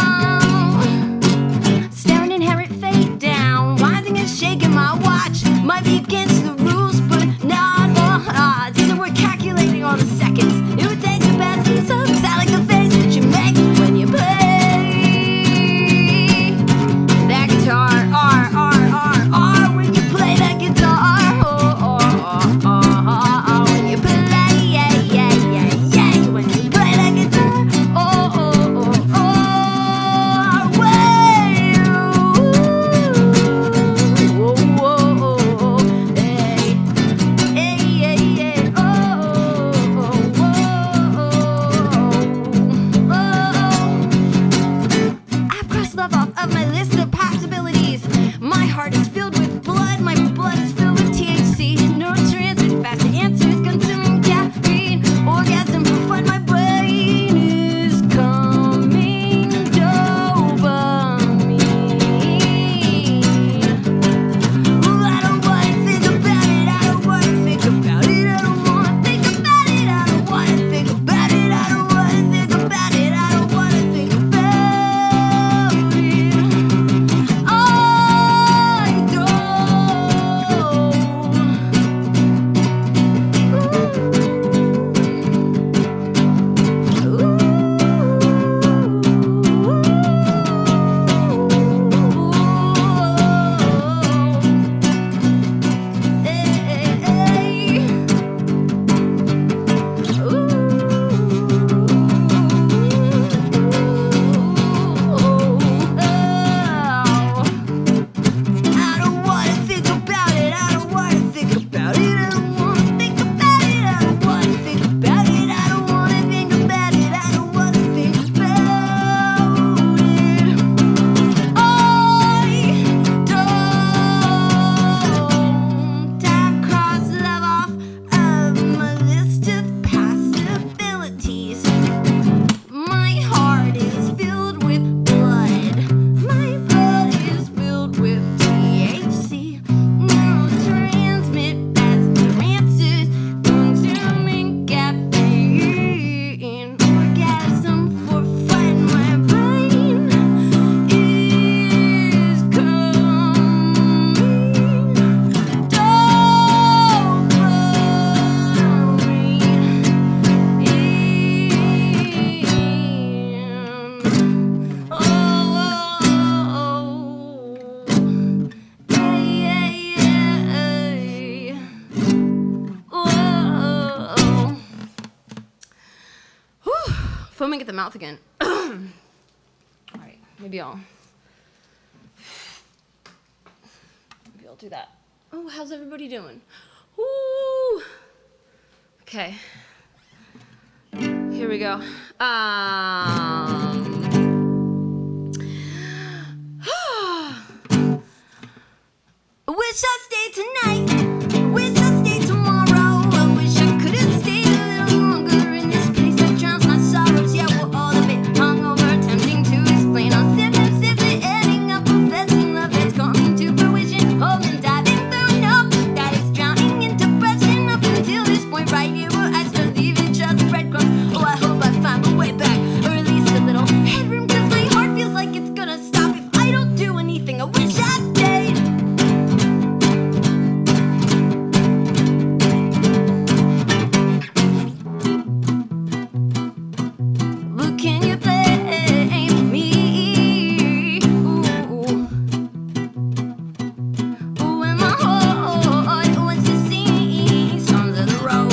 Staring inherent fate down. Winding and shaking my watch. Might be against the rules, but not odds. So we're calculating all the seconds. It would take the best piece of sound like the face that you make when you play that guitar. R, R, R, R. When you play that guitar. Oh, oh, oh, oh, oh, oh. When you play, yeah, yeah, yeah, yeah. When you play that guitar. Oh, oh, oh, oh. Way. Oh, oh, oh, oh. Hey. Hey, hey, hey, oh, oh, oh, oh, oh. I've crossed love off of my list of possibilities. My heart is filled with blood, my blood is filled with THC. Neurotransmit fast answers, consuming caffeine. Orgasm for fun, my brain is coming dopamine. Ooh, I don't wanna think about it, I don't wanna think about it, I don't wanna think about it, I don't wanna think about it, I don't wanna think about it, I don't wanna think about it. I don't. I don't wanna think about it, I don't wanna think about it, I don't wanna think about it, I don't wanna think about it, I don't wanna think about it, I don't wanna think about it. I don't. I've crossed love off of my list of possibilities. My heart is filled with blood. My blood is filled with THC. Neurotransmit faster answers, consuming caffeine. Orgasm for fun. My brain is coming dopamine. Oh, yeah, yeah. Whoa. Whew. Foaming at the mouth again. All right, maybe I'll do that. Oh, how's everybody doing? Woo! Okay. Here we go. Wish I stayed tonight. Wish I stayed tomorrow. I wish I could have stayed a little longer in this place that drowns my sorrows. Yeah, we're all a bit hungover, attempting to explain. I'll simply ending up professing love that's coming to fruition. Holding, diving through enough that it's drowning in depression. Up until this point, right here, where I still leave it just breadcrumbs. Oh, I hope I find my way back, or at least a little headroom, 'cause my heart feels like it's gonna stop if I don't do anything. I wish I stayed. Look, can you blame me? Ooh. When my heart wants to sing songs of the road,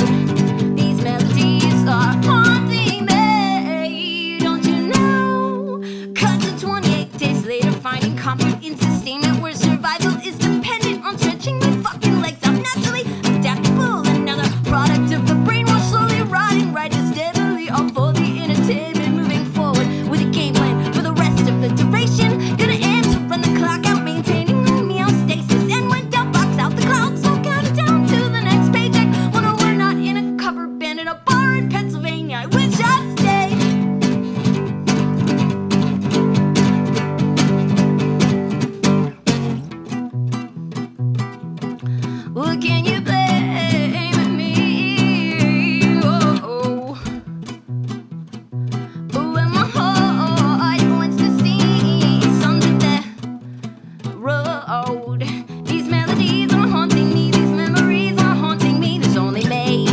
these melodies are haunting me. Don't you know? Cut to 28 days later, finding comfort in sustainment where survival is dependent on stretching my fucking legs out naturally. Adaptable, another product of the brainwash slowly rotting right as steadily all for the entertainment. Moving forward with a game plan for the rest of the duration. Gonna aim to run the clock out, maintaining homeostasis. And when doubt blocks out the clouds, so counting down to the next paycheck. Well, no, we're not in a cover band in a bar in Pennsylvania. I wish I'd stayed. Well, can you blame me? Oh. When my heart wants to sing songs of the road, these melodies are haunting me, these memories are haunting me. There's only me,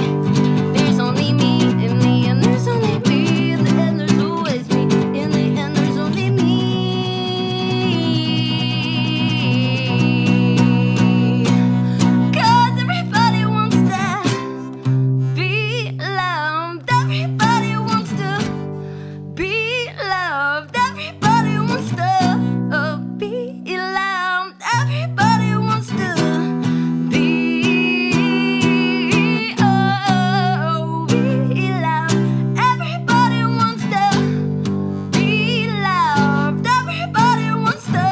there's only me. In the end, there's only me. In the end, there's always me. In the end, there's only me. 'Cause everybody wants to be loved. Everybody wants to be loved. Everybody wants to be loved. Everybody wants to be be loved. Everybody wants to be loved. Everybody wants to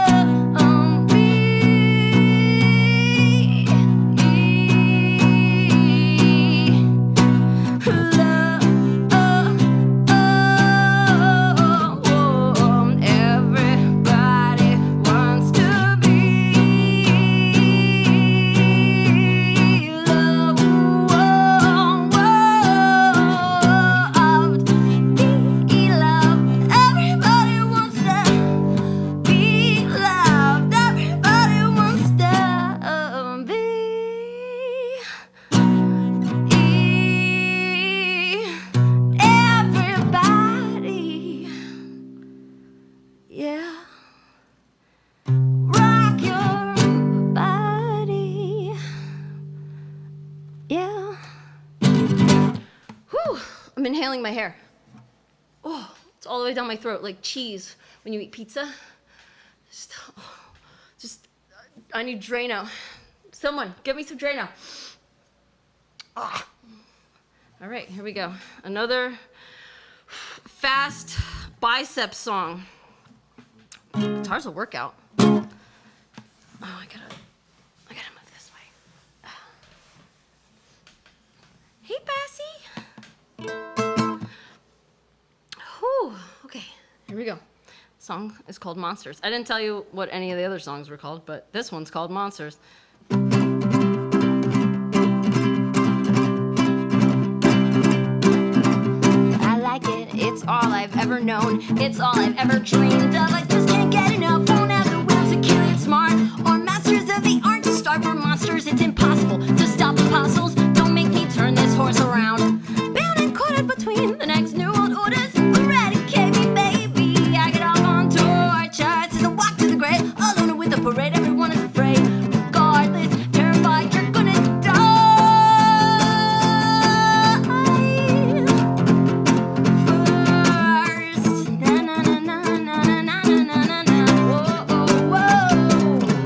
Everybody wants to be loved. Be loved. Everybody wants to be loved. Everybody wants to be everybody. Yeah. Rock your body. Yeah. Whew. I'm inhaling my hair. Oh, it's all the way down my throat like cheese when you eat pizza. I need Drano. Someone, get me some Drano. Ah. All right, here we go. Another fast bicep song. Guitar's a workout. Oh, I gotta move this way. Hey, Bassie. Whew. Okay, here we go. Song is called Monsters. I didn't tell you what any of the other songs were called, but this one's called Monsters. I like it. It's all I've ever known. It's all I've ever dreamed of. I just can't get enough. Won't have the will to kill it smart. Or masters of the art to starve for monsters. It's impossible to stop apostles. Don't make me turn this horse around. Bound and caught between the next new world orders. Eradicate me, baby. I get off on torch. As I walk to the grave. Alone with the parade. Everyone is afraid. Regardless, terrified, you're gonna die. First, na na na na na na na na na na. Whoa, whoa, whoa.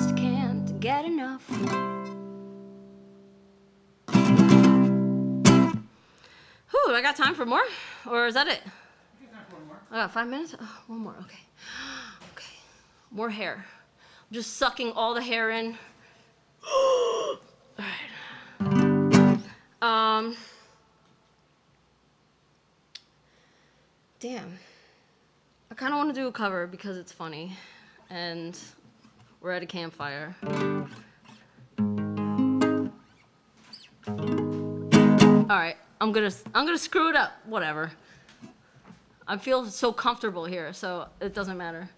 just can't get enough. Whew, I got time for more? Or is that it? I got 5 minutes? Oh, one more, okay. Okay, more hair. I'm just sucking all the hair in. All right. Damn. I kind of want to do a cover because it's funny, and we're at a campfire. All right, I'm gonna screw it up. Whatever. I feel so comfortable here, so it doesn't matter.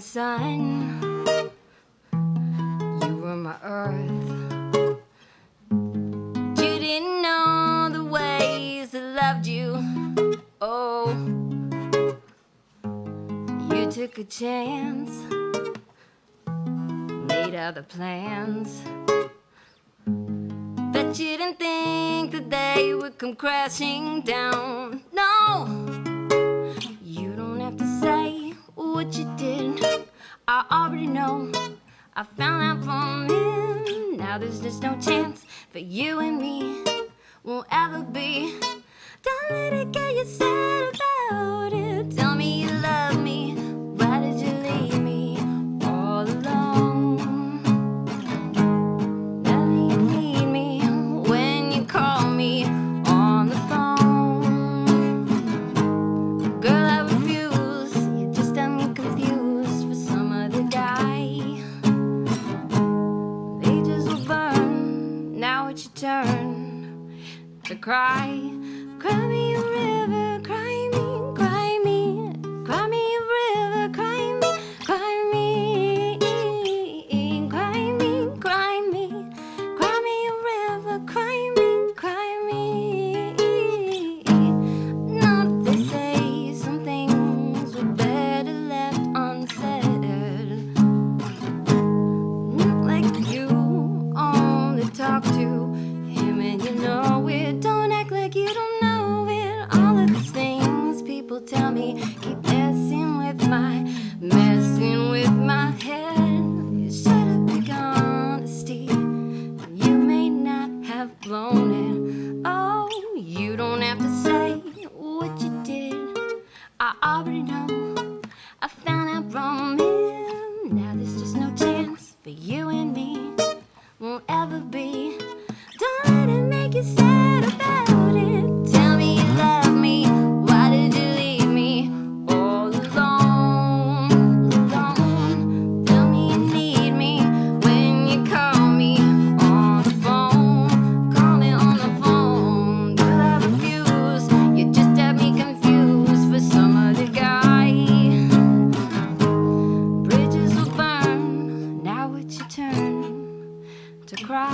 Sun, you were my earth. You didn't know the ways that loved you. Oh, you took a chance, made other plans, but you didn't think that they would come crashing down. No, you don't have to say what you did. I already know. I found out from him. Now there's just no chance for you and me. Won't ever be. Don't let it get you sad about it. Tell me you love me. Why did you leave me all alone? Now you need me when you call me on the phone. Girl, I refuse. You just have me confused for some other guy. Ages will burn. Now it's your turn to cry. Cry me a river, cry me, cry me, cry me a river, cry me, cry me, cry me, cry me, cry me a river, cry me, cry me. Not that they say some things were better left unsaid. Like you only talk to him and you know it. Don't act like you don't know it. All of these things people tell me keep messing with my head. You should have big honesty. You may not have blown it. Oh, you don't have to say what you did. I already know. I found out from him. Now there's just no chance for you and me. Won't ever be. Don't let it make you sad about it. Tell me you love me. Why did you leave me all alone? Alone. Tell me you need me when you call me on the phone. Call me on the phone. Girl, I refuse. You just have me confused for some other guy. Bridges will burn. Now it's your turn to cry.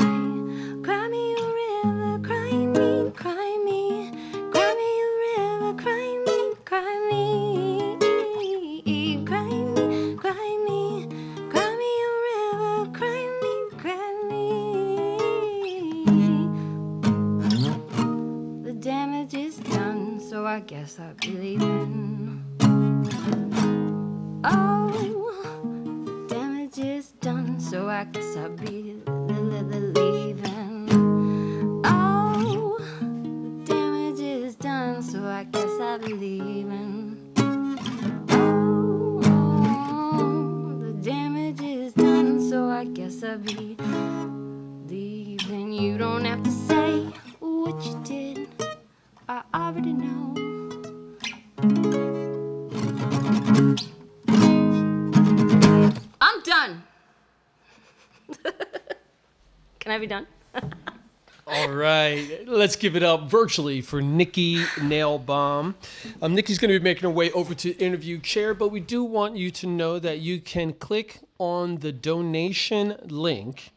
Cry me a river, cry me, cry me, cry me a river, cry me, cry me, cry me, cry me, cry me a river, cry me, cry me. The damage is done, so I guess I believe in. Oh, damage is done, so I guess I'll be leaving. Oh, the damage is done, so I guess I'll be leaving. Oh, the damage is done, so I guess I'll be leaving. You don't have to say what you did. I already know. I'm done. Can I be done? All right, let's give it up virtually for Nikki Nailbomb. Nikki's going to be making her way over to the interview chair, but we do want you to know that you can click on the donation link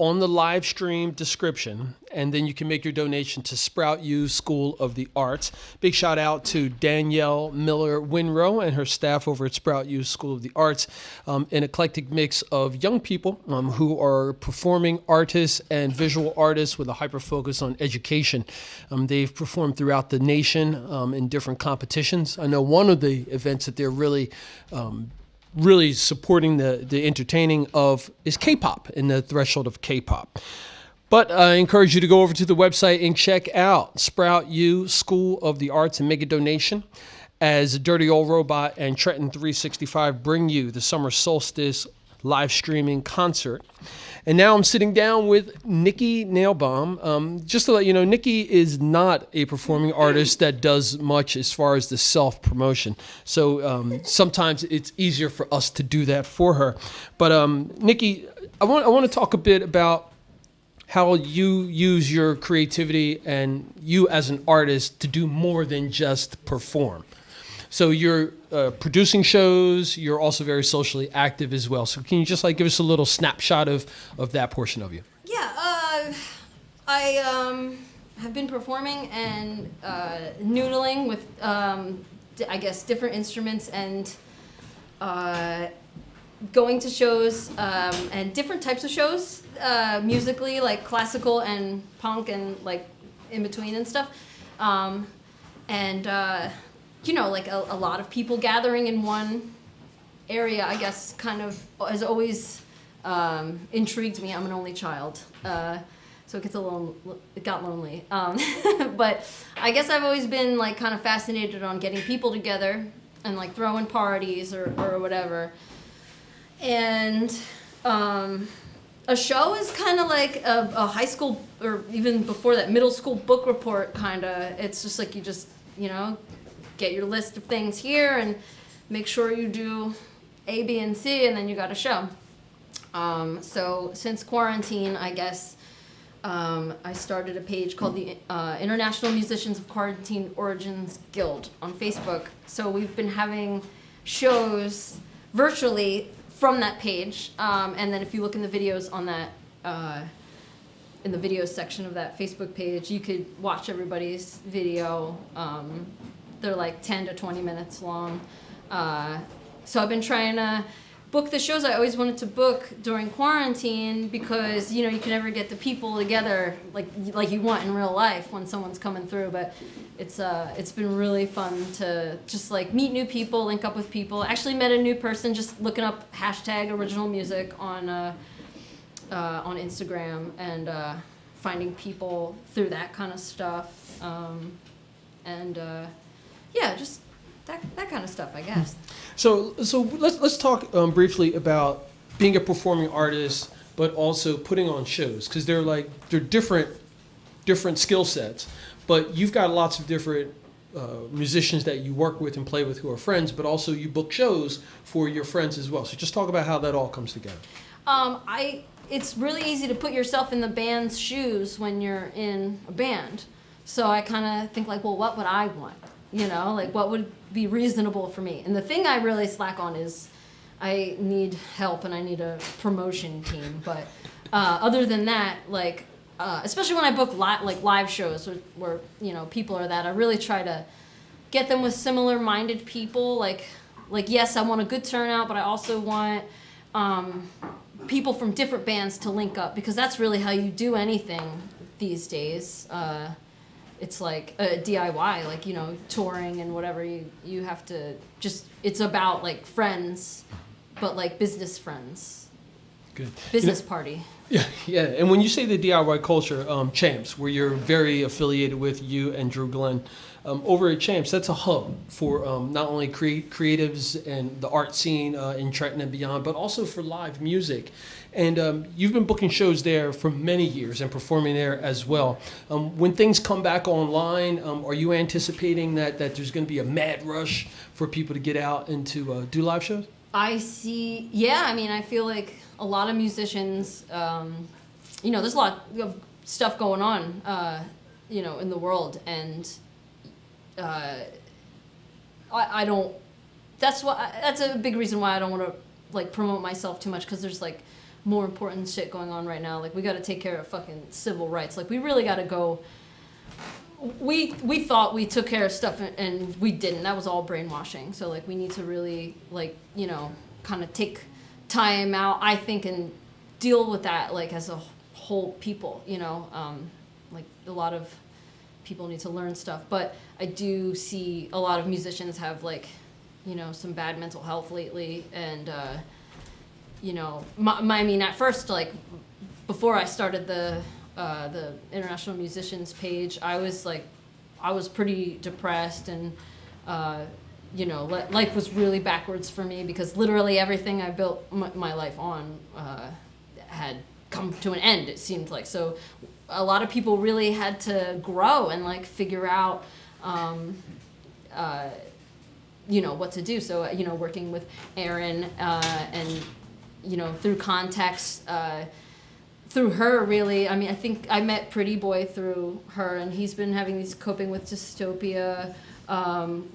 on the live stream description, and then you can make your donation to Sprout U School of the Arts. Big shout out to Danielle Miller Winrow and her staff over at Sprout U School of the Arts, an eclectic mix of young people who are performing artists and visual artists with a hyper focus on education. They've performed throughout the nation in different competitions. I know one of the events that they're really supporting the entertaining of is K-pop and the threshold of K-pop. But I encourage you to go over to the website and check out Sprout U School of the Arts and make a donation as Dirty Old Robot and Trenton 365 bring you the Summer Solstice live streaming concert. And now I'm sitting down with Nikki Nailbomb. Just to let you know, Nikki is not a performing artist that does much as far as the self-promotion. So sometimes it's easier for us to do that for her. But Nikki, I want to talk a bit about how you use your creativity and you as an artist to do more than just perform. So you're producing shows. You're also very socially active as well. So can you just give us a little snapshot of that portion of you? Yeah, I have been performing and noodling with, I guess, different instruments and going to shows and different types of shows, musically, like classical and punk and in between and stuff. A lot of people gathering in one area, I guess, kind of has always intrigued me. I'm an only child, so it got lonely. But I guess I've always been kind of fascinated on getting people together and throwing parties or whatever. And a show is kind of like a high school, or even before that, middle school book report kind of. It's just get your list of things here and make sure you do A, B, and C, and then you got a show. So since quarantine, I guess, I started a page called the International Musicians of Quarantine Origins Guild on Facebook. So we've been having shows virtually from that page, and then if you look in the videos on that, in the videos section of that Facebook page, you could watch everybody's video. They're 10 to 20 minutes long. So I've been trying to book the shows I always wanted to book during quarantine because, you can never get the people together like you want in real life when someone's coming through. But it's been really fun to just meet new people, link up with people. Actually met a new person just looking up #original music on Instagram and finding people through that kind of stuff. Yeah, just that kind of stuff, I guess. So let's talk briefly about being a performing artist, but also putting on shows, because they're different skill sets. But you've got lots of different musicians that you work with and play with who are friends, but also you book shows for your friends as well. So just talk about how that all comes together. It's really easy to put yourself in the band's shoes when you're in a band. So I kind of think well, what would I want? What would be reasonable for me? And the thing I really slack on is I need help and I need a promotion team. But other than that, especially when I book live shows where people are that, I really try to get them with similar-minded people. Yes, I want a good turnout, but I also want people from different bands to link up, because that's really how you do anything these days. It's like a DIY, touring and whatever. You have to it's about friends, but business friends. Good. Business party. Yeah. And when you say the DIY culture, Champs, where you're very affiliated with, you and Drew Glenn, over at Champs, that's a hub for not only creatives and the art scene in Trenton and beyond, but also for live music. And you've been booking shows there for many years and performing there as well. When things come back online, are you anticipating that there's going to be a mad rush for people to get out and to do live shows? I see. Yeah, I feel like a lot of musicians, there's a lot of stuff going on, in the world, and I don't. That's a big reason why I don't want to promote myself too much, because there's more important shit going on right now. Like, we got to take care of fucking civil rights. Like, we really got to go. We thought we took care of stuff and we didn't. That was all brainwashing. So, like, we need to really, like, you know, kind of take time out, I think, and deal with that, like, as a whole people, you know. Like, a lot of people need to learn stuff. But I do see a lot of musicians have, like, you know, some bad mental health lately. And, you know, I mean, at first, like, before I started the International Musicians page, I was pretty depressed, and you know, life was really backwards for me, because literally everything I built my life on had come to an end, it seemed like. So a lot of people really had to grow and, like, figure out you know, what to do. So, you know, working with Erin and, you know, through context, through her, really. I mean, I think I met Pretty Boy through her, and he's been having these Coping with Dystopia,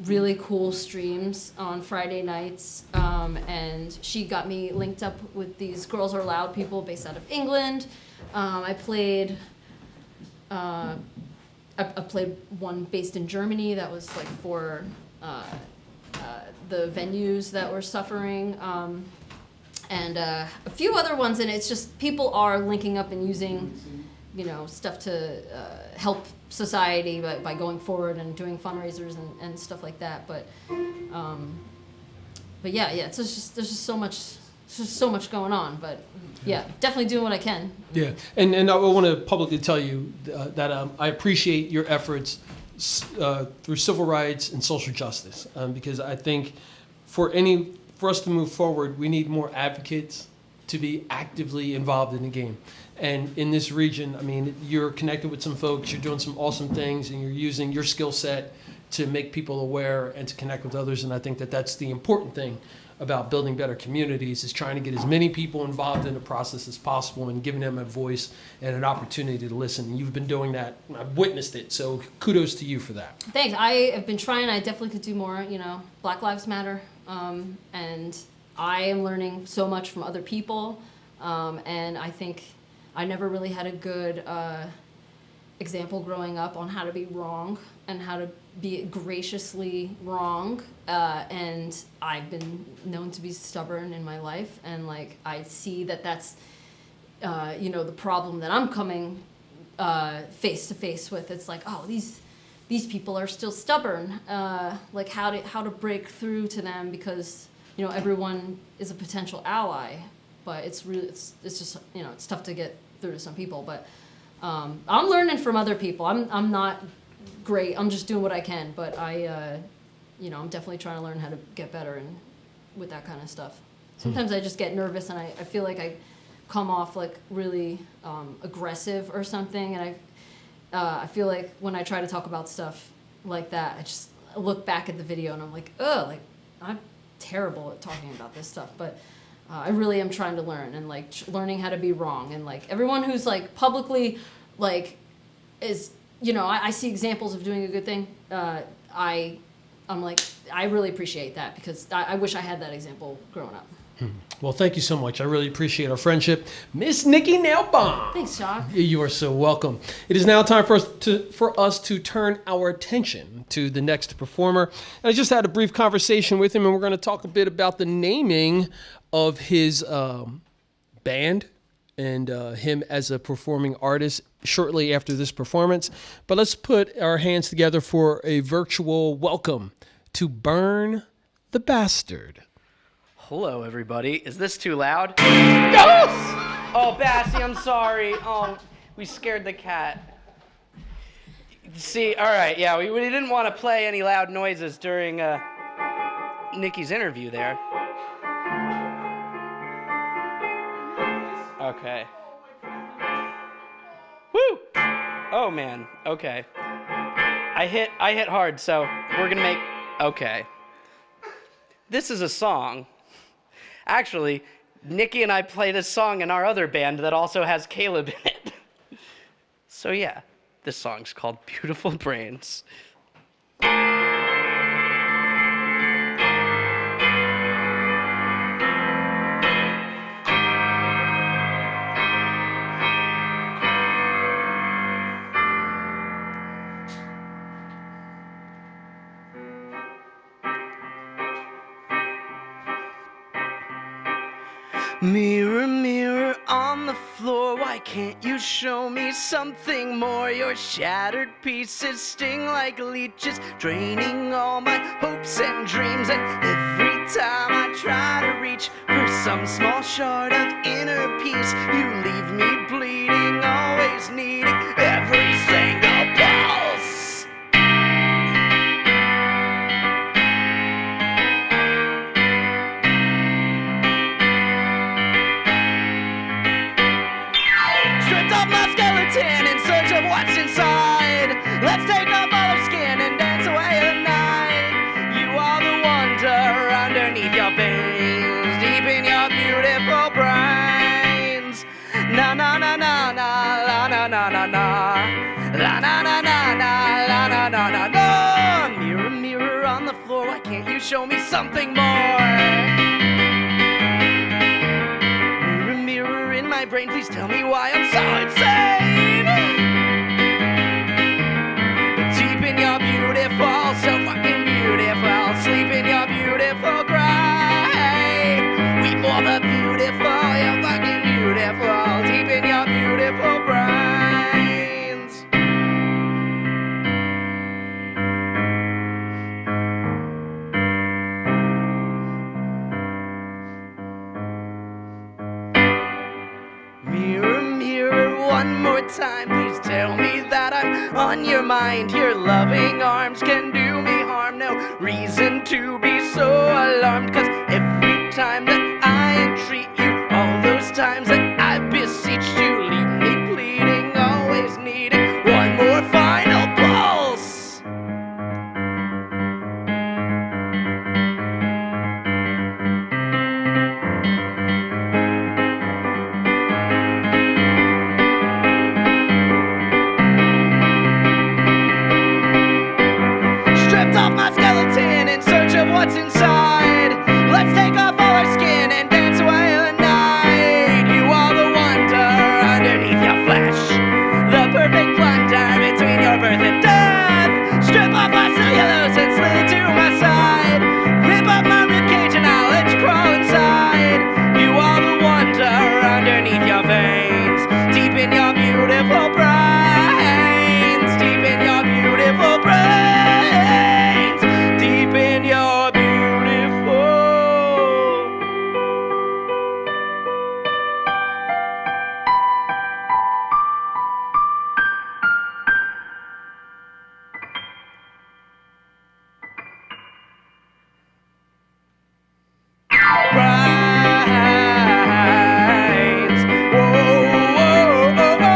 really cool streams on Friday nights, and she got me linked up with these Girls Are Loud people based out of England. I played one based in Germany that was, like, for the venues that were suffering, and a few other ones, and it's just people are linking up and using, you know, stuff to help society by going forward and doing fundraisers and stuff like that. But yeah, it's just there's just so much going on. But yeah, definitely doing what I can. Yeah, and I want to publicly tell you that I appreciate your efforts through civil rights and social justice, because I think for us to move forward, we need more advocates to be actively involved in the game. And in this region, I mean, you're connected with some folks, you're doing some awesome things, and you're using your skill set to make people aware and to connect with others. And I think that that's the important thing about building better communities, is trying to get as many people involved in the process as possible and giving them a voice and an opportunity to listen. And you've been doing that. I've witnessed it. So kudos to you for that. Thanks. I have been trying. I definitely could do more. You know, Black Lives Matter. And I am learning so much from other people. And I think I never really had a good example growing up on how to be wrong and how to be graciously wrong. And I've been known to be stubborn in my life. And, like, I see that that's, you know, the problem that I'm coming face to face with. It's like, oh, these people are still stubborn. Like, how to break through to them, because, you know, everyone is a potential ally, but it's just, you know, it's tough to get through to some people. But I'm learning from other people. I'm not great. I'm just doing what I can, but you know, I'm definitely trying to learn how to get better and with that kind of stuff. Sometimes I just get nervous, and I feel like I come off, like, really aggressive or something, and I feel like when I try to talk about stuff like that, I just look back at the video and I'm like, ugh, like, I'm terrible at talking about this stuff. But I really am trying to learn, and, like, learning how to be wrong. And, like, everyone who's, like, publicly, like, is, you know, I see examples of doing a good thing. I'm like, I really appreciate that, because I wish I had that example growing up. Well, thank you so much. I really appreciate our friendship. Miss Nikki Nailbomb. Thanks, Jacque. You are so welcome. It is now time for us to turn our attention to the next performer. And I just had a brief conversation with him, and we're going to talk a bit about the naming of his band and him as a performing artist shortly after this performance. But let's put our hands together for a virtual welcome to Bern the Bastard. Hello, everybody. Is this too loud? Yes! Oh, Bassie, I'm sorry. Oh, we scared the cat. See, all right, yeah, we didn't want to play any loud noises during Nikki's interview there. Okay. Woo! Oh, man. Okay. I hit hard, so we're gonna make... Okay. This is a song. Actually, Nikki and I play this song in our other band that also has Caleb in it. So yeah, this song's called Beautiful Brains. Mirror, mirror on the floor, why can't you show me something more? Your shattered pieces sting like leeches, draining all my hopes and dreams. And every time I try to reach for some small shard of inner peace, you leave me bleeding, always needing every single pulse. In search of what's inside. Let's take off all our skin and dance away the night. You are the wonder underneath your veins, deep in your beautiful brains. Na na na na na la na na na na la na na na na la na na na na. Mirror, mirror on the floor, why can't you show me something more? Mirror, mirror in my brain, please tell me why I'm so insane. Beautiful, so fucking beautiful. Sleep in your beautiful grave. Weep for the beautiful, you're fucking beautiful. Deep in your beautiful brains. Mirror, mirror, one more time, please tell me that I'm on your mind. Your loving arms can do me harm. No reason to be so alarmed, 'cause every time that I entreat you, all those times that I beseeched you, leave me pleading, always needing one more final pulse. Off my skeleton in search of what's inside. Let's take off all our skin and dance away the night. You are the wonder underneath your flesh, the perfect blunder between your birth and death. Strip off my cellulose and slid it to my side. Rip up my ribcage and I'll let you crawl inside. You are the wonder underneath your veins, deep in your beautiful brains, deep in your beautiful brains. In your beautiful. Brains. Whoa, whoa, whoa, whoa.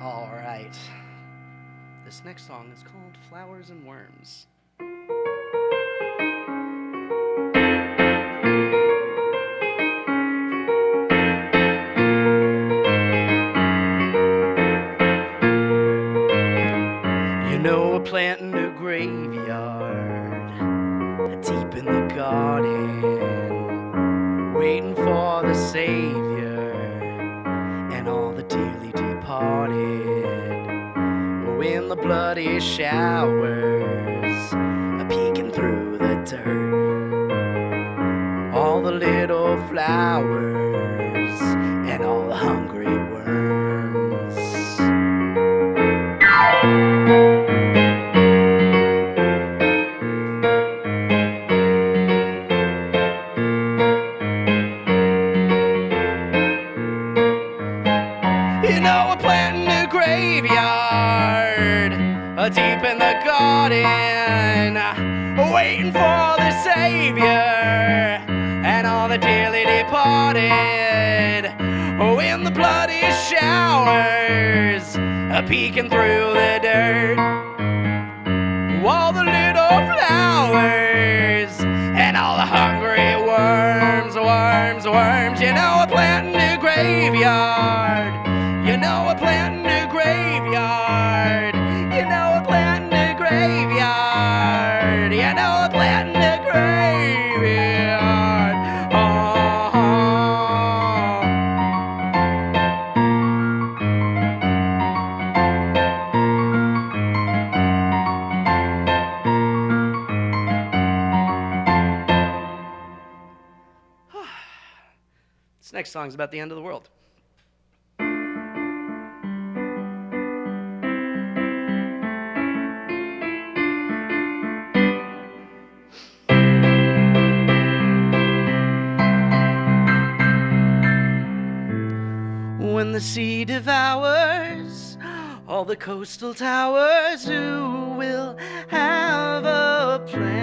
All right. This next song is called Flowers and Worms. You know, a plant in a graveyard, deep in the garden, waiting for the Savior and all the dearly departed. In the bloody showers, peeking through the dirt, all the little flowers and all the hungry worms. You know, a plant in the graveyard, deep in the garden, waiting for the Savior and all the dearly departed. Oh, in the bloody showers, peeking through the dirt, all the little flowers and all the hungry worms, worms, worms. You know, a plant in the graveyard. You know, a plant in the graveyard. You know, a plant in the graveyard. You know, a plant in the graveyard. This next song is about the end of the world. When the sea devours all the coastal towers, who will have a plan?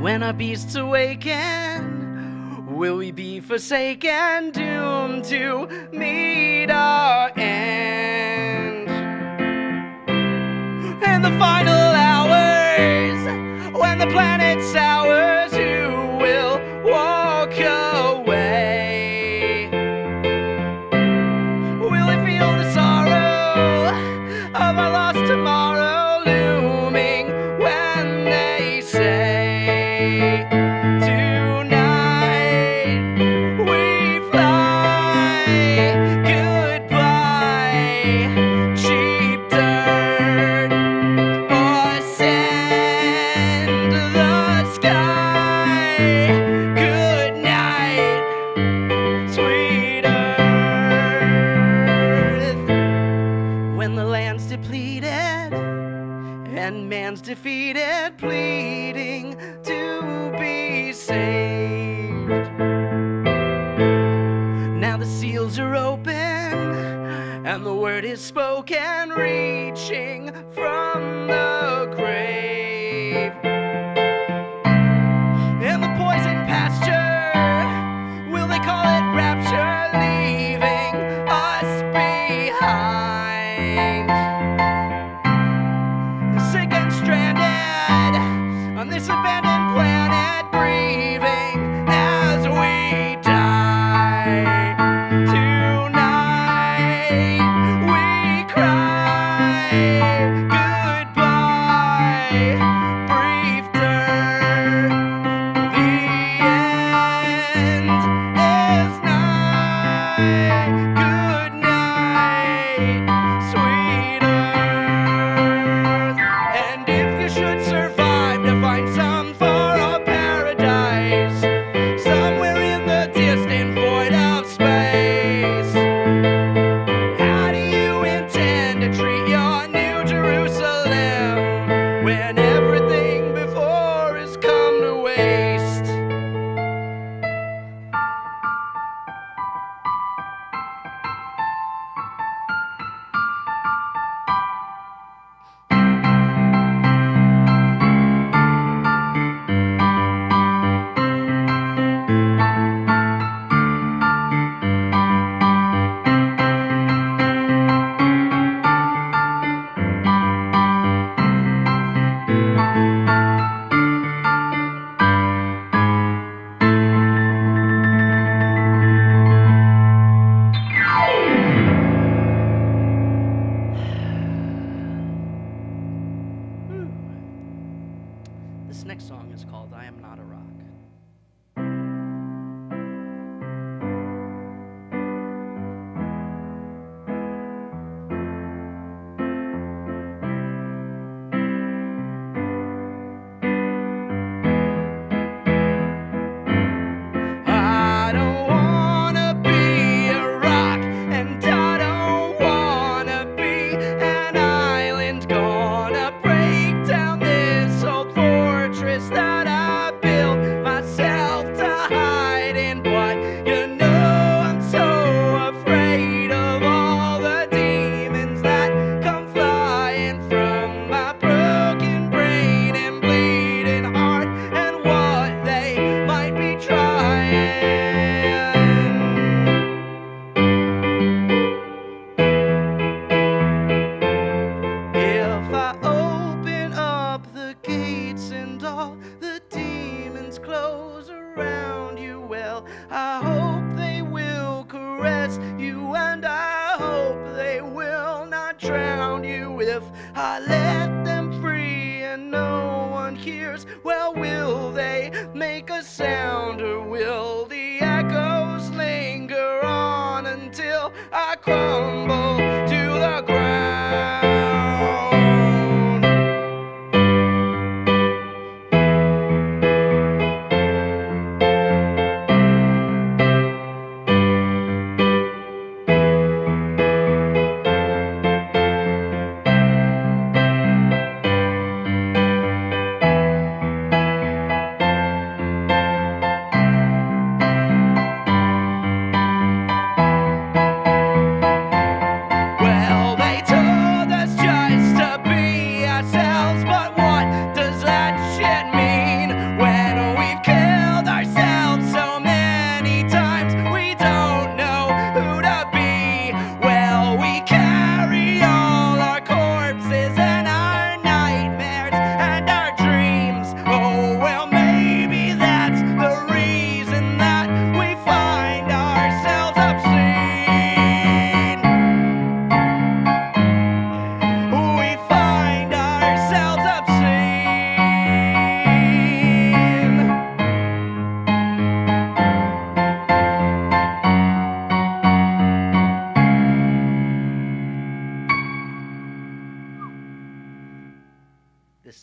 When our beasts awaken, will we be forsaken, doomed to meet our end? In the final hours, when the planet sours, who will walk away? Will we feel the sorrow of our lost tomorrow looming when they say, tonight we fly, goodbye, cheap dirt, or send the sky, good night, sweet earth. When the land's depleted and man's defeated, pleading to be saved. Now the seals are open and the word is spoken, reaching from the grave. In the poison pasture, will they call it rapture, leaving us behind? Sick and stranded on this abandoned planet, grieving as we die. Tonight we cry, goodbye, brief dirt. The end is nigh. Good night, sweet earth. And if you should survive to find some far-off paradise, somewhere in the distant void of space, how do you intend to treat your new Jerusalem when everything before has come to waste? This next song is called I Am Not a Rock. I don't wanna be a rock, and I don't wanna be an island. Gonna break down this old fortress that I built myself to hide in. But you know I'm so afraid of all the demons that come flying from my broken brain and bleeding heart, and what they might be trying. If I open up the gates and all the demons close around you, well, I hope they will caress you, and I hope they will not drown you. If I let them free and no one hears, well, will they make a sound, or will the echoes linger on until I crumble to the ground?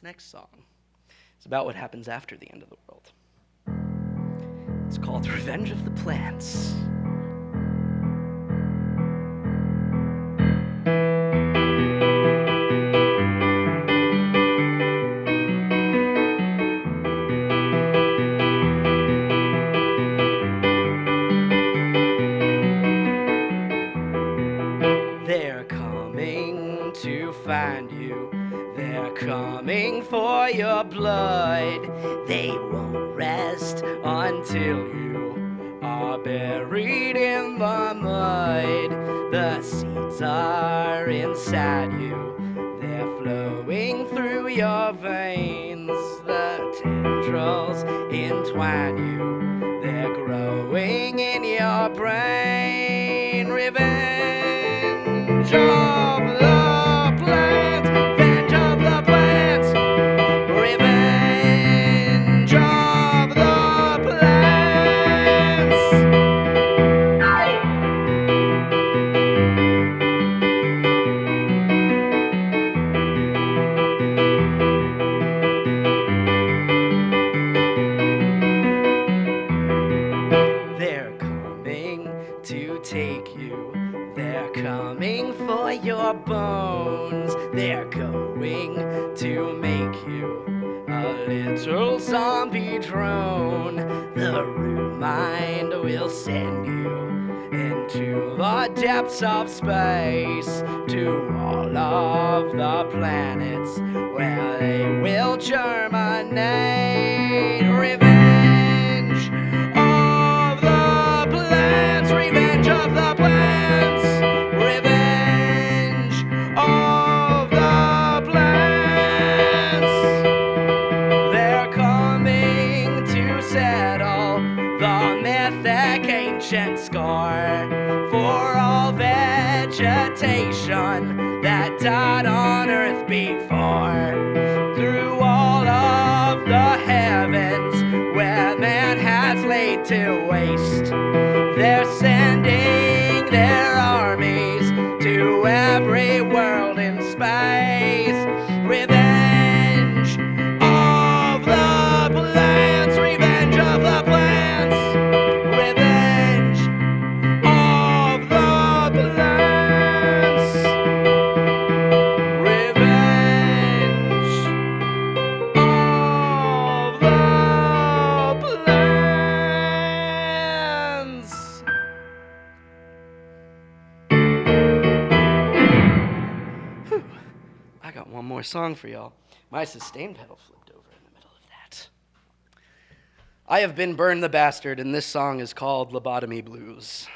next song is about what happens after the end of the world. It's called Revenge of the Plants. They're coming to find you. They're coming for your blood. They won't rest until you are buried in the mud. The seeds are inside you. They're flowing through your veins. The tendrils entwine you. They're growing in your brain. Revenge of the plants. Revenge of the plants. Revenge of the plants. They're coming to take you. They're coming for your bones. They're going to make you a little zombie drone. The root mind will send you into the depths of space, to all of the planets where they will germinate. Revenge of the plants. Revenge of the plants. Revenge of the plants. They're coming to settle the mythic ancient score for all vegetation that died on Earth before. Through all of the heavens where man has laid to waste, they're sending their armies to every world in space. Revenge of the plants. Revenge of the plants. Revenge of the plants. Revenge of the plants. Whew. I got one more song for y'all. My sustain pedal flipped over in the middle of that. I have been Bern the Bastard, and this song is called Lobotomy Blues.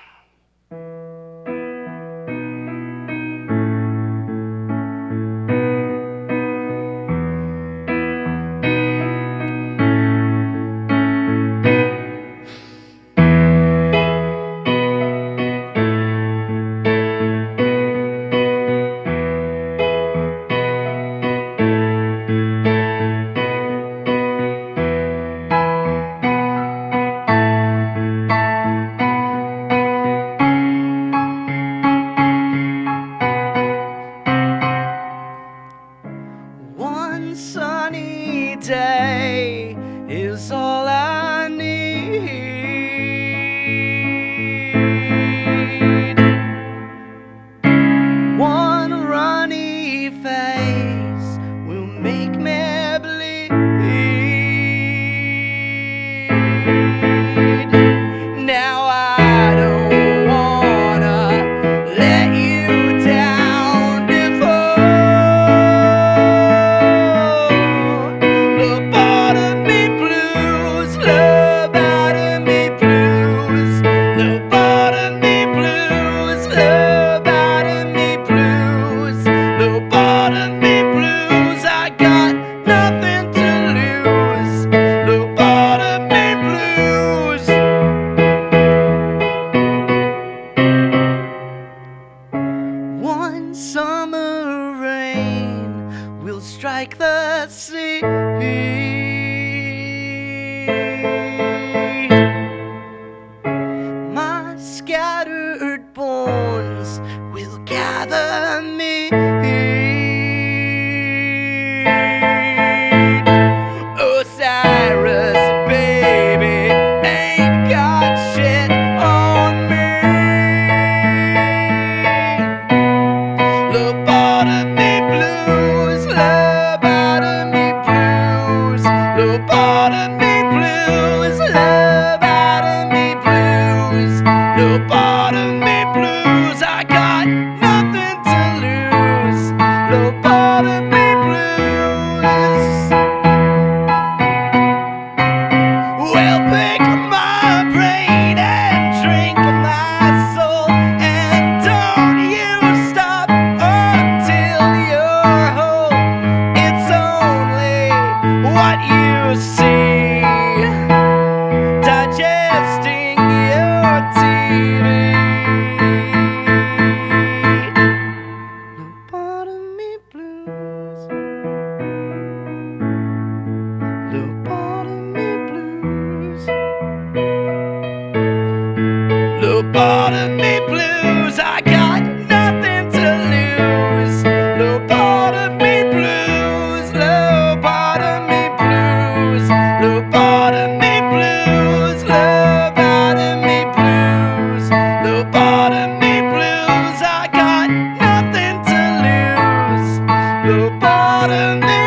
Lobotomy blues, I got nothing to lose. Lobotomy blues, lobotomy blues, lobotomy blues, lobotomy blues, lobotomy blues, I got nothing to lose. Lobotomy.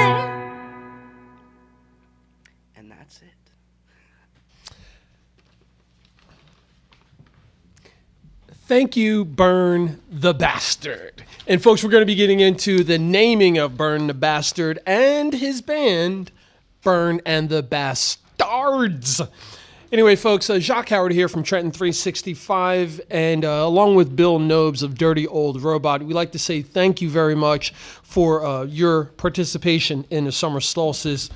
And that's it. Thank you, Bern the Bastard. And folks, we're going to be getting into the naming of Bern the Bastard and his band, Bern and the Bastards. Anyway, folks, Jacque Howard here from Trenton 365, and along with Bill Nobes of Dirty Old Robot, we'd like to say thank you very much for your participation in the Summer Solstice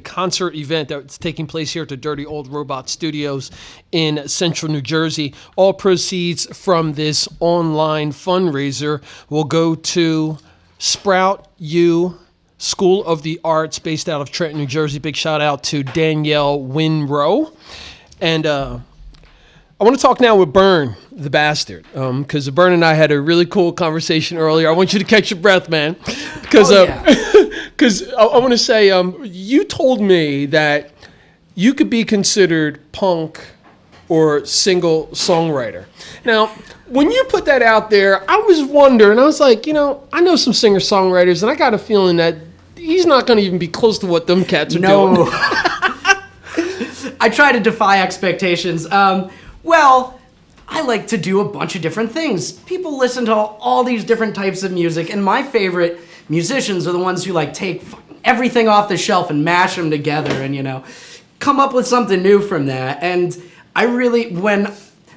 concert event that's taking place here at the Dirty Old Robot Studios in Central New Jersey. All proceeds from this online fundraiser will go to Sprout U School of the Arts based out of Trenton, New Jersey. Big shout out to Danielle Winrow. And I want to talk now with Bern the Bastard, because Bern and I had a really cool conversation earlier. I want you to catch your breath, man, because I want to say you told me that you could be considered punk or single songwriter. Now, when you put that out there, I was wondering, I was like, I know some singer-songwriters, and I got a feeling that he's not going to even be close to what them cats are doing. I try to defy expectations. Well, I like to do a bunch of different things. People listen to all these different types of music, and my favorite musicians are the ones who take everything off the shelf and mash them together and, come up with something new from that. And I really, when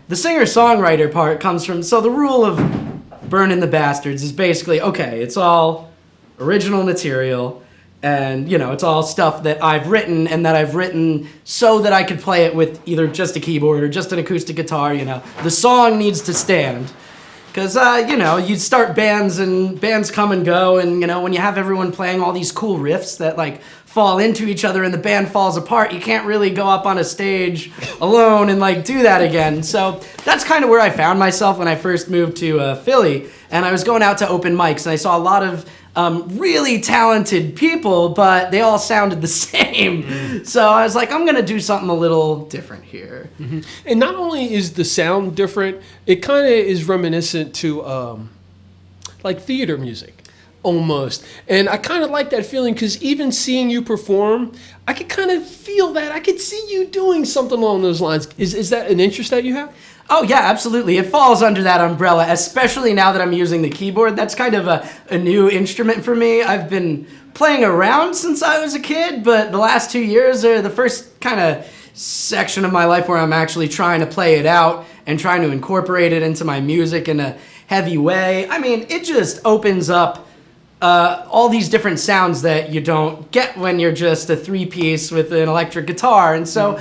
the singer-songwriter part comes from, so the rule of Bern and the Bastards is basically, okay, it's all original material, and, it's all stuff that I've written and that I've written so that I could play it with either just a keyboard or just an acoustic guitar, The song needs to stand. Because, you start bands and bands come and go, and, when you have everyone playing all these cool riffs that, fall into each other and the band falls apart, you can't really go up on a stage alone and, do that again. So that's kind of where I found myself when I first moved to Philly, and I was going out to open mics, and I saw a lot of really talented people, but they all sounded the same. So I was like, I'm going to do something a little different here. Mm-hmm. And not only is the sound different, it kind of is reminiscent to theater music. Almost. And I kind of like that feeling because even seeing you perform, I could kind of feel that. I could see you doing something along those lines. Is that an interest that you have? Oh, yeah, absolutely. It falls under that umbrella, especially now that I'm using the keyboard. That's kind of a new instrument for me. I've been playing around since I was a kid, but the last 2 years are the first kind of section of my life where I'm actually trying to play it out and trying to incorporate it into my music in a heavy way. I mean, it just opens up all these different sounds that you don't get when you're just a three-piece with an electric guitar. And so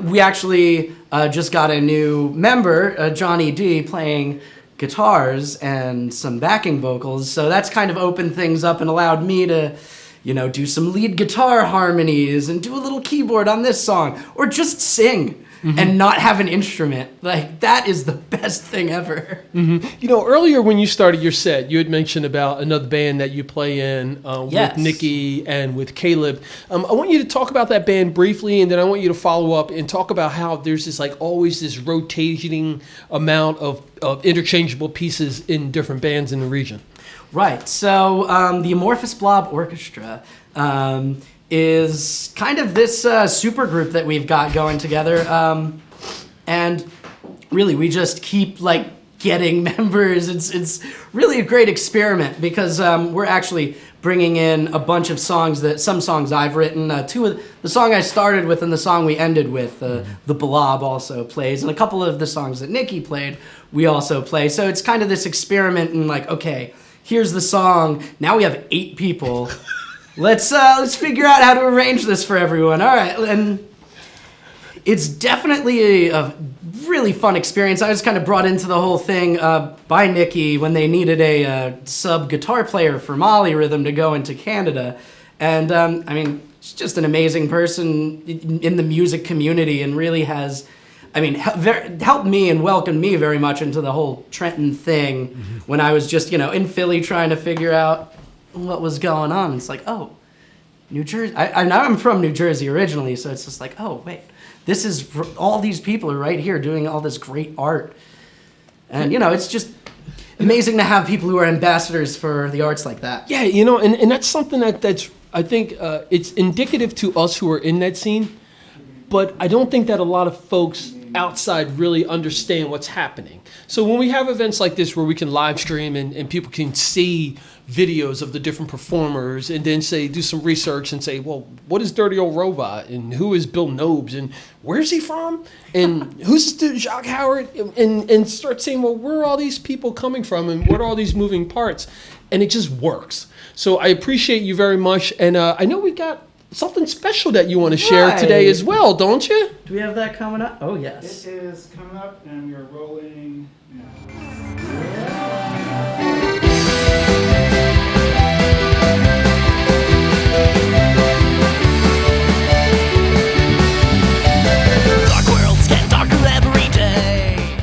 we actually just got a new member, Johnny D, playing guitars and some backing vocals. So that's kind of opened things up and allowed me to, do some lead guitar harmonies and do a little keyboard on this song, or just sing. Mm-hmm. And not have an instrument. That is the best thing ever. Mm-hmm. Earlier when you started your set, you had mentioned about another band that you play in yes. with Nikki and with Caleb. I want you to talk about that band briefly, and then I want you to follow up and talk about how there's this always this rotating amount of interchangeable pieces in different bands in the region. Right. So the Amorphous Blob Orchestra is kind of this super group that we've got going together. And really, we just keep getting members. It's really a great experiment because we're actually bringing in a bunch of songs some songs I've written. Two of the song I started with and the song we ended with, The Blob also plays, and a couple of the songs that Nikki played, we also play. So it's kind of this experiment in okay, here's the song. Now we have 8 people. Let's figure out how to arrange this for everyone. All right, and it's definitely a really fun experience. I was kind of brought into the whole thing by Nikki when they needed a sub guitar player for Molly Rhythm to go into Canada, and she's just an amazing person in the music community and really has I mean, helped me and welcomed me very much into the whole Trenton thing when I was just, in Philly trying to figure out what was going on. It's like, oh, New Jersey. I'm from New Jersey originally, so it's just like, oh, wait, this is, all these people are right here doing all this great art. And, it's just amazing to have people who are ambassadors for the arts like that. Yeah, and that's something that's, I think, it's indicative to us who are in that scene, but I don't think that a lot of folks outside really understand what's happening. So when we have events like this where we can live stream and people can see videos of the different performers and then do some research and say, well, what is Dirty Old Robot and who is Bill Nobes and where's he from and who's Jacque Howard and start saying, well, where are all these people coming from and what are all these moving parts? And it just works. So I appreciate you very much. And I know we got something special that you want to share today as well, don't you? Do we have that coming up? Oh, yes. It is coming up, and we are rolling now. Dark worlds get darker every day.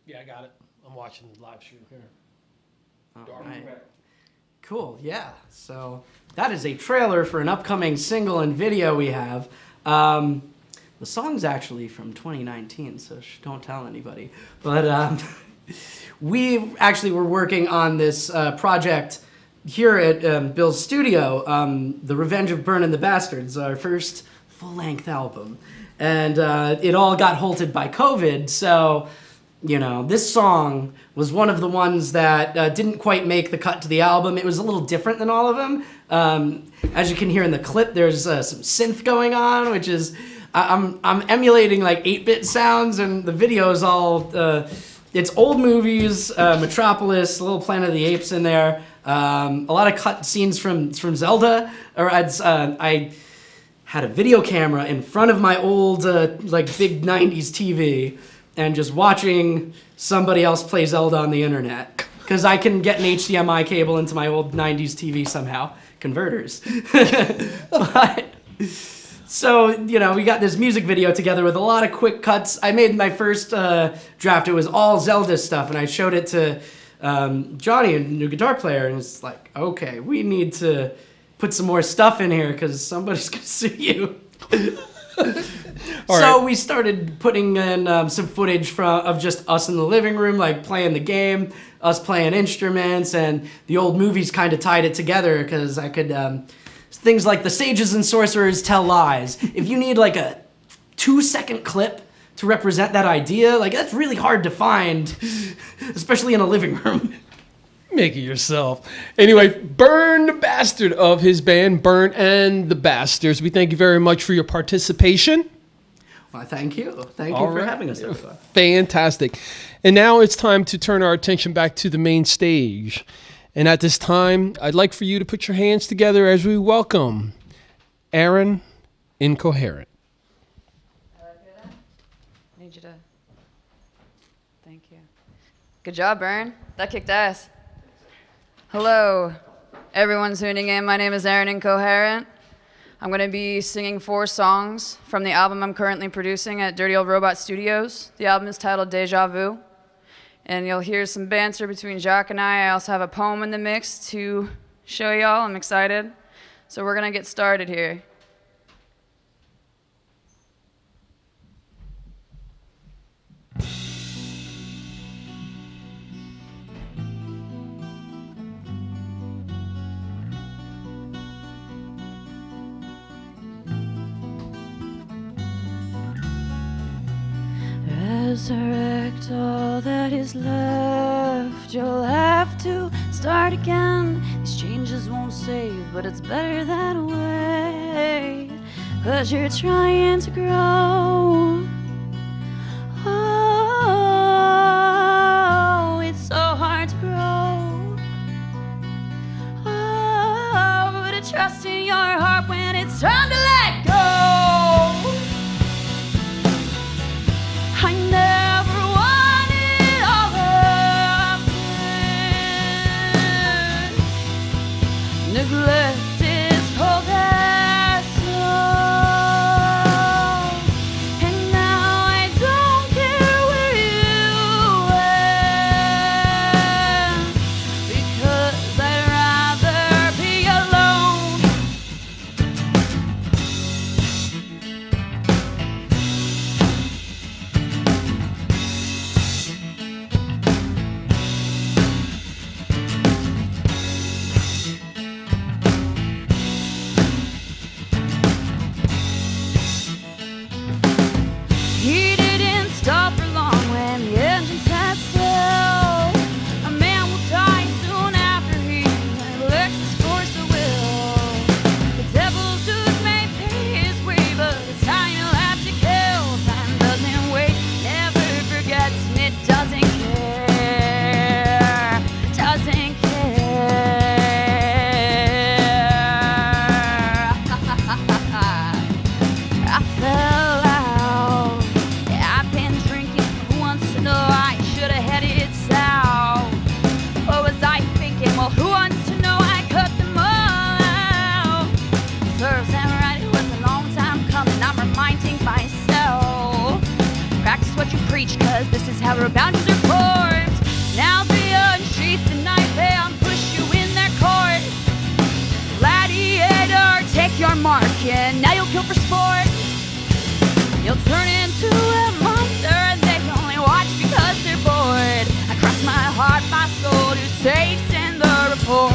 Yeah, I got it. I'm watching the live stream here. All right. Cool, yeah. So that is a trailer for an upcoming single and video we have. The song's actually from 2019, so don't tell anybody. But we actually were working on this project here at Bill's studio, The Revenge of Bern and the Bastards, our first full-length album. And it all got halted by COVID, so this song was one of the ones that didn't quite make the cut to the album. It was a little different than all of them. As you can hear in the clip, there's some synth going on, which is, I'm emulating like 8-bit sounds, and the video is all, it's old movies, Metropolis, a little Planet of the Apes in there, a lot of cut scenes from Zelda, I had a video camera in front of my old, big 90s TV, and just watching somebody else play Zelda on the internet. Because I can get an HDMI cable into my old 90s TV somehow. Converters. So, we got this music video together with a lot of quick cuts. I made my first draft. It was all Zelda stuff, and I showed it to Johnny, a new guitar player, and it's like, okay, we need to put some more stuff in here because somebody's going to sue you. So we started putting in some footage of just us in the living room, like playing the game, us playing instruments, and the old movies kind of tied it together because I could, things like the sages and sorcerers tell lies. If you need like a 2-second clip to represent that idea, that's really hard to find, especially in a living room. Make it yourself. Anyway, Bern the Bastard of his band, Bern and the Bastards. We thank you very much for your participation. Well, thank you. Thank you for having us. Fantastic. And now it's time to turn our attention back to the main stage. And at this time, I'd like for you to put your hands together as we welcome Erin, Incoherent. Need you to. Thank you. Good job, Bern. That kicked ass. Hello, everyone tuning in. My name is Erin, Incoherent. I'm going to be singing 4 songs from the album I'm currently producing at Dirty Old Robot Studios. The album is titled Deja Vu. And you'll hear some banter between Jacque and I. I also have a poem in the mix to show y'all. I'm excited. So we're going to get started here. Resurrect all that is left. You'll have to start again. These changes won't save, but it's better that way. 'Cause you're trying to grow. Oh, it's so hard to grow. Oh, to trust in your heart when it's time to let go. I never wanted all of this. Neglect is cold as snow. how our boundaries are formed. Now they unsheath the knife and push you in their court. Gladiator, take your mark, and now you'll kill for sport. You'll turn into a monster, and they only watch because they're bored. I cross my heart, my soul to safe in the report.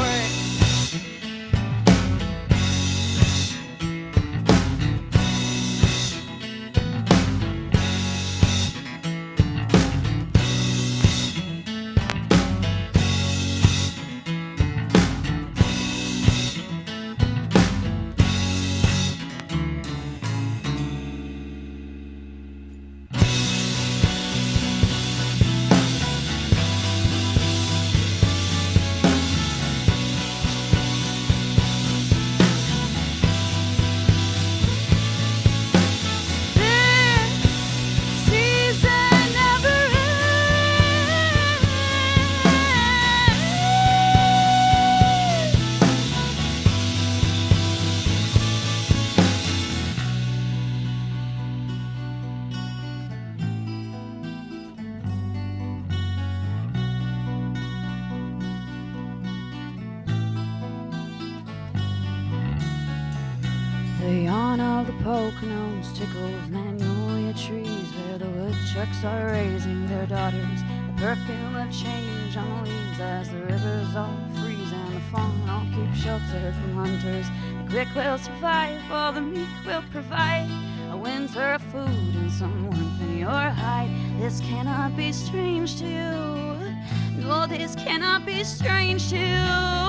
The yawn of the Poconos tickles magnolia trees where the woodchucks are raising their daughters. The perfume of change on the leaves as the rivers all freeze and the fawn all keep shelter from hunters. The quick will survive, while the meek will provide a winter of food and some warmth in your hide. This cannot be strange to you. No, this cannot be strange to you.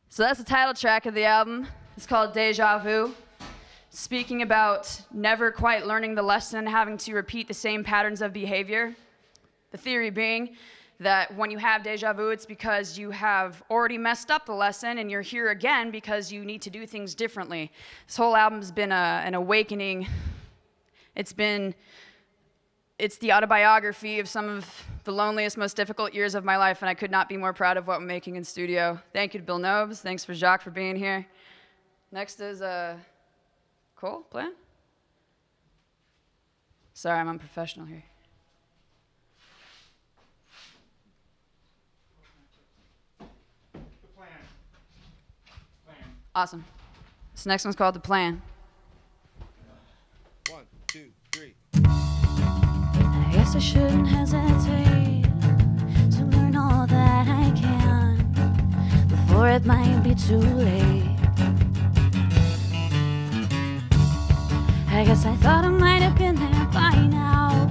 So that's the title track of the album. It's called Deja Vu. Speaking about never quite learning the lesson and having to repeat the same patterns of behavior. The theory being that when you have deja vu, it's because you have already messed up the lesson and you're here again because you need to do things differently. This whole album's been an awakening. It's the autobiography of some of the loneliest, most difficult years of my life, and I could not be more proud of what I'm making in studio. Thank you to Bill Nobes. Thanks for Jacque for being here. Next is Cole, plan? Sorry, I'm unprofessional here. The plan. Awesome. This next one's called The Plan. 1, 2, 3. I guess I shouldn't hesitate to learn all that I can before it might be too late. I guess I thought I might have been there by now.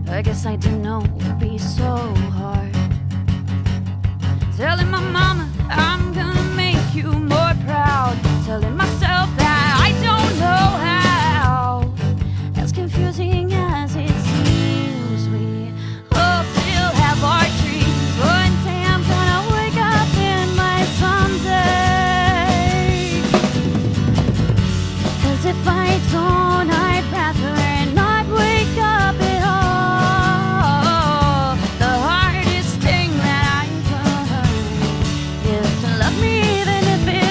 I guess I didn't know it would be so hard. Telling my mama I'm gonna make you more proud. Telling myself that I don't know how. As confusing as it seems, we all still have our dreams. One day I'm gonna wake up in my someday. 'Cause if I don't, I'd rather not wake up at all. The hardest thing that I can learn is to love me even if it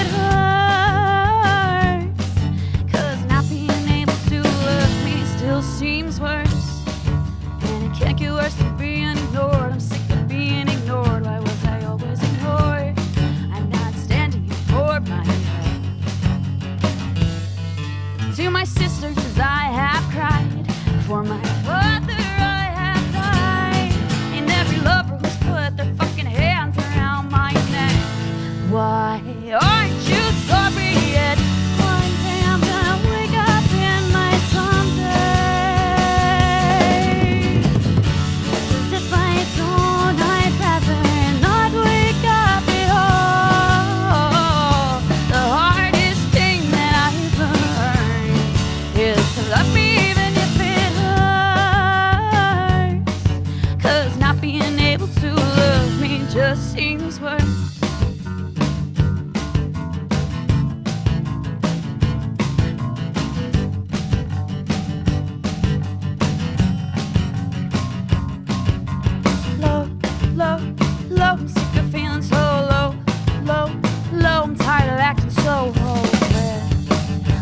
so hopeless.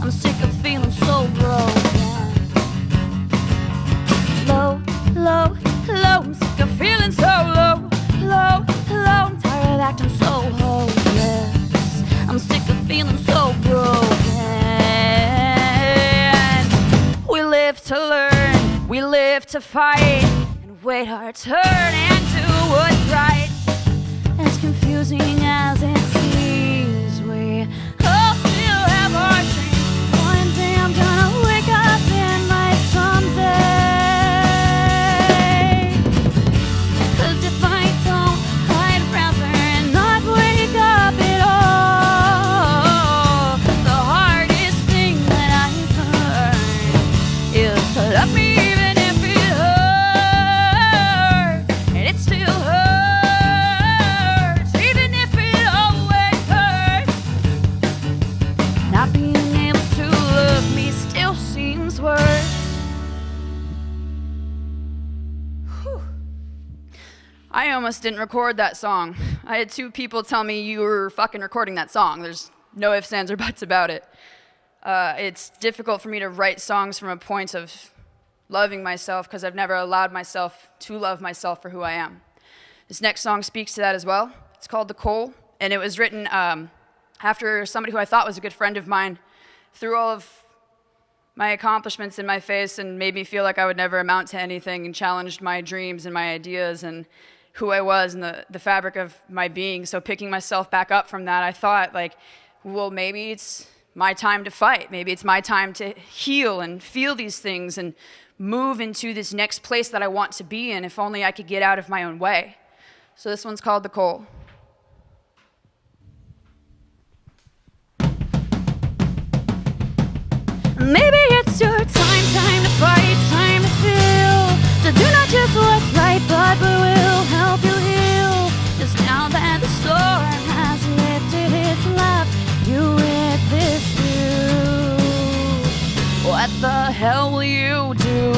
I'm sick of feeling so broken. Low, low, low. I'm sick of feeling so low, low, low. I'm tired of acting so hopeless. I'm sick of feeling so broken. We live to learn, we live to fight, and wait our turn and do what's right. As confusing as it seems, we all still have our dreams. One day I'm gonna wake up in light someday. 'Cause if I don't, I'd rather not wake up at all. The hardest thing that I've learned is to love me even if it hurts. And it still hurts, even if it always hurts. Not being able to love me still seems worse. I almost didn't record that song. I had 2 people tell me you were fucking recording that song. There's no ifs, ands, or buts about it. It's difficult for me to write songs from a point of loving myself because I've never allowed myself to love myself for who I am. This next song speaks to that as well. It's called The Coal, and it was written after somebody who I thought was a good friend of mine threw all of my accomplishments in my face and made me feel like I would never amount to anything and challenged my dreams and my ideas and who I was and the fabric of my being. So picking myself back up from that, I thought, like, well, maybe it's my time to fight. Maybe it's my time to heal and feel these things and move into this next place that I want to be in, if only I could get out of my own way. So this one's called The Coal. Maybe it's your time to fight, time to feel, to do not just what's right, but we will help you heal. Just now that the storm has lifted its left you with this view. What the hell will you do?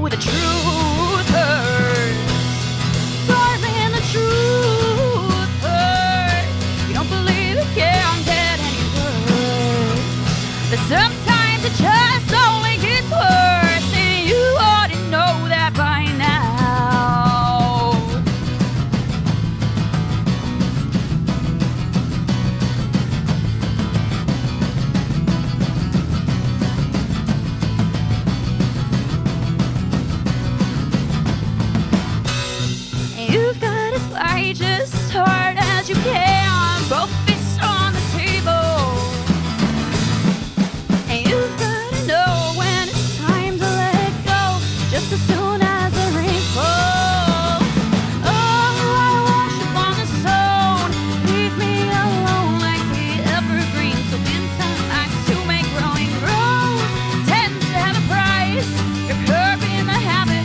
The truth hurts, darling, the truth hurts. You don't believe it can't get any worse, but sometimes it just only gets worse, and you ought to know that by now. You've got to fight just as hard as you can, both fists on the table. And you've got to know when it's time to let go, just as soon as the rain falls. Oh, I wash up on the stone, leave me alone like the evergreen. So in time to make growing grow tends to have a price. You're curbing the habit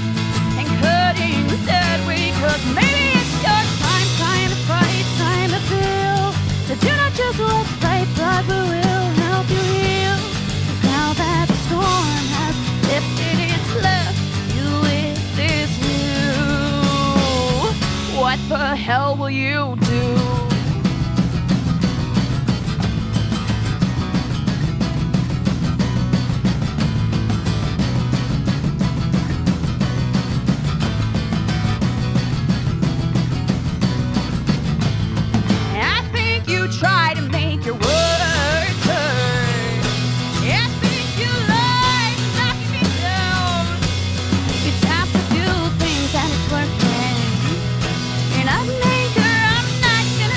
and cutting the dead weight, 'cause maybe it's your time to fight, time to feel, to do not just what's right, but we will help you heal. 'Cause now that the storm has lifted its left you with this view, what the hell will you do? I think you try to make your words hurt. I think you like knocking me down. You tap to do things and it's working. You're not an anchor, I'm not gonna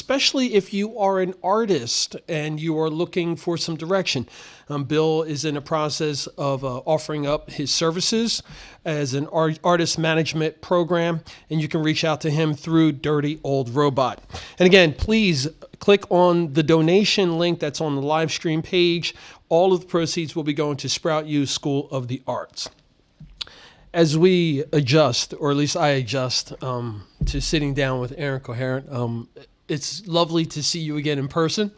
especially if you are an artist and you are looking for some direction. Bill is in the process of offering up his services as an artist management program, and you can reach out to him through Dirty Old Robot. And again, please click on the donation link that's on the live stream page. All of the proceeds will be going to Sprout U School of the Arts. As we adjust, or at least I adjust, to sitting down with Erin Incoherent, it's lovely to see you again in person.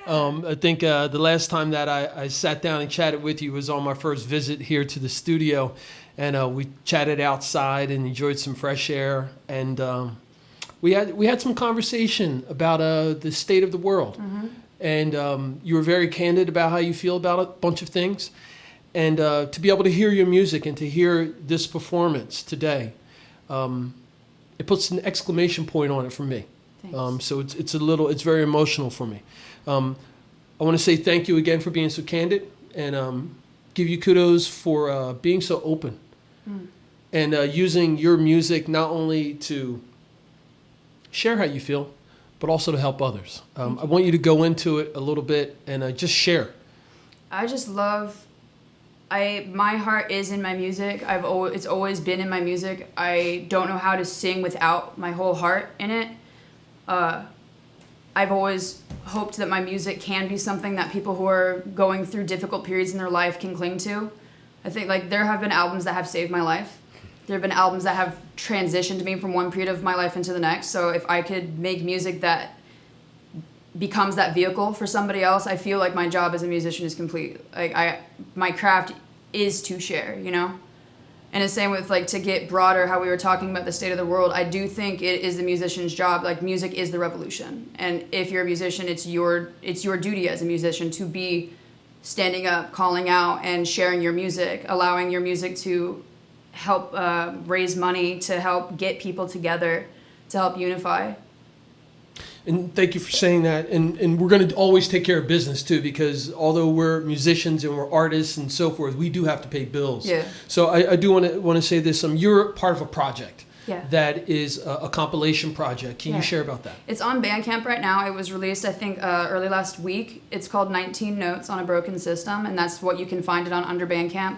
I think the last time that I sat down and chatted with you was on my first visit here to the studio, and we chatted outside and enjoyed some fresh air, and we had some conversation about the state of the world, and you were very candid about how you feel about a bunch of things. And to be able to hear your music and to hear this performance today, it puts an exclamation point on it for me. So it's very emotional for me. I want to say thank you again for being so candid, and give you kudos for being so open and using your music not only to share how you feel, but also to help others. I want you to go into it a little bit and just share. I just love. My heart is in my music. It's always been in my music. I don't know how to sing without my whole heart in it. I've always hoped that my music can be something that people who are going through difficult periods in their life can cling to. I think there have been albums that have saved my life. There have been albums that have transitioned me from one period of my life into the next. So if I could make music that becomes that vehicle for somebody else, I feel like my job as a musician is complete. My craft is to share, And the same with to get broader, how we were talking about the state of the world. I do think it is the musician's job. Music is the revolution, and if you're a musician, it's your duty as a musician to be standing up, calling out, and sharing your music, allowing your music to help raise money, to help get people together, to help unify. And thank you for saying that. And we're going to always take care of business too, because although we're musicians and we're artists and so forth, we do have to pay bills. Yeah. So I do want to say this. You're part of a project. Yeah. That is a compilation project. Can you share about that? It's on Bandcamp right now. It was released, I think, early last week. It's called 19 Notes on a Broken System, and that's what you can find it on under Bandcamp.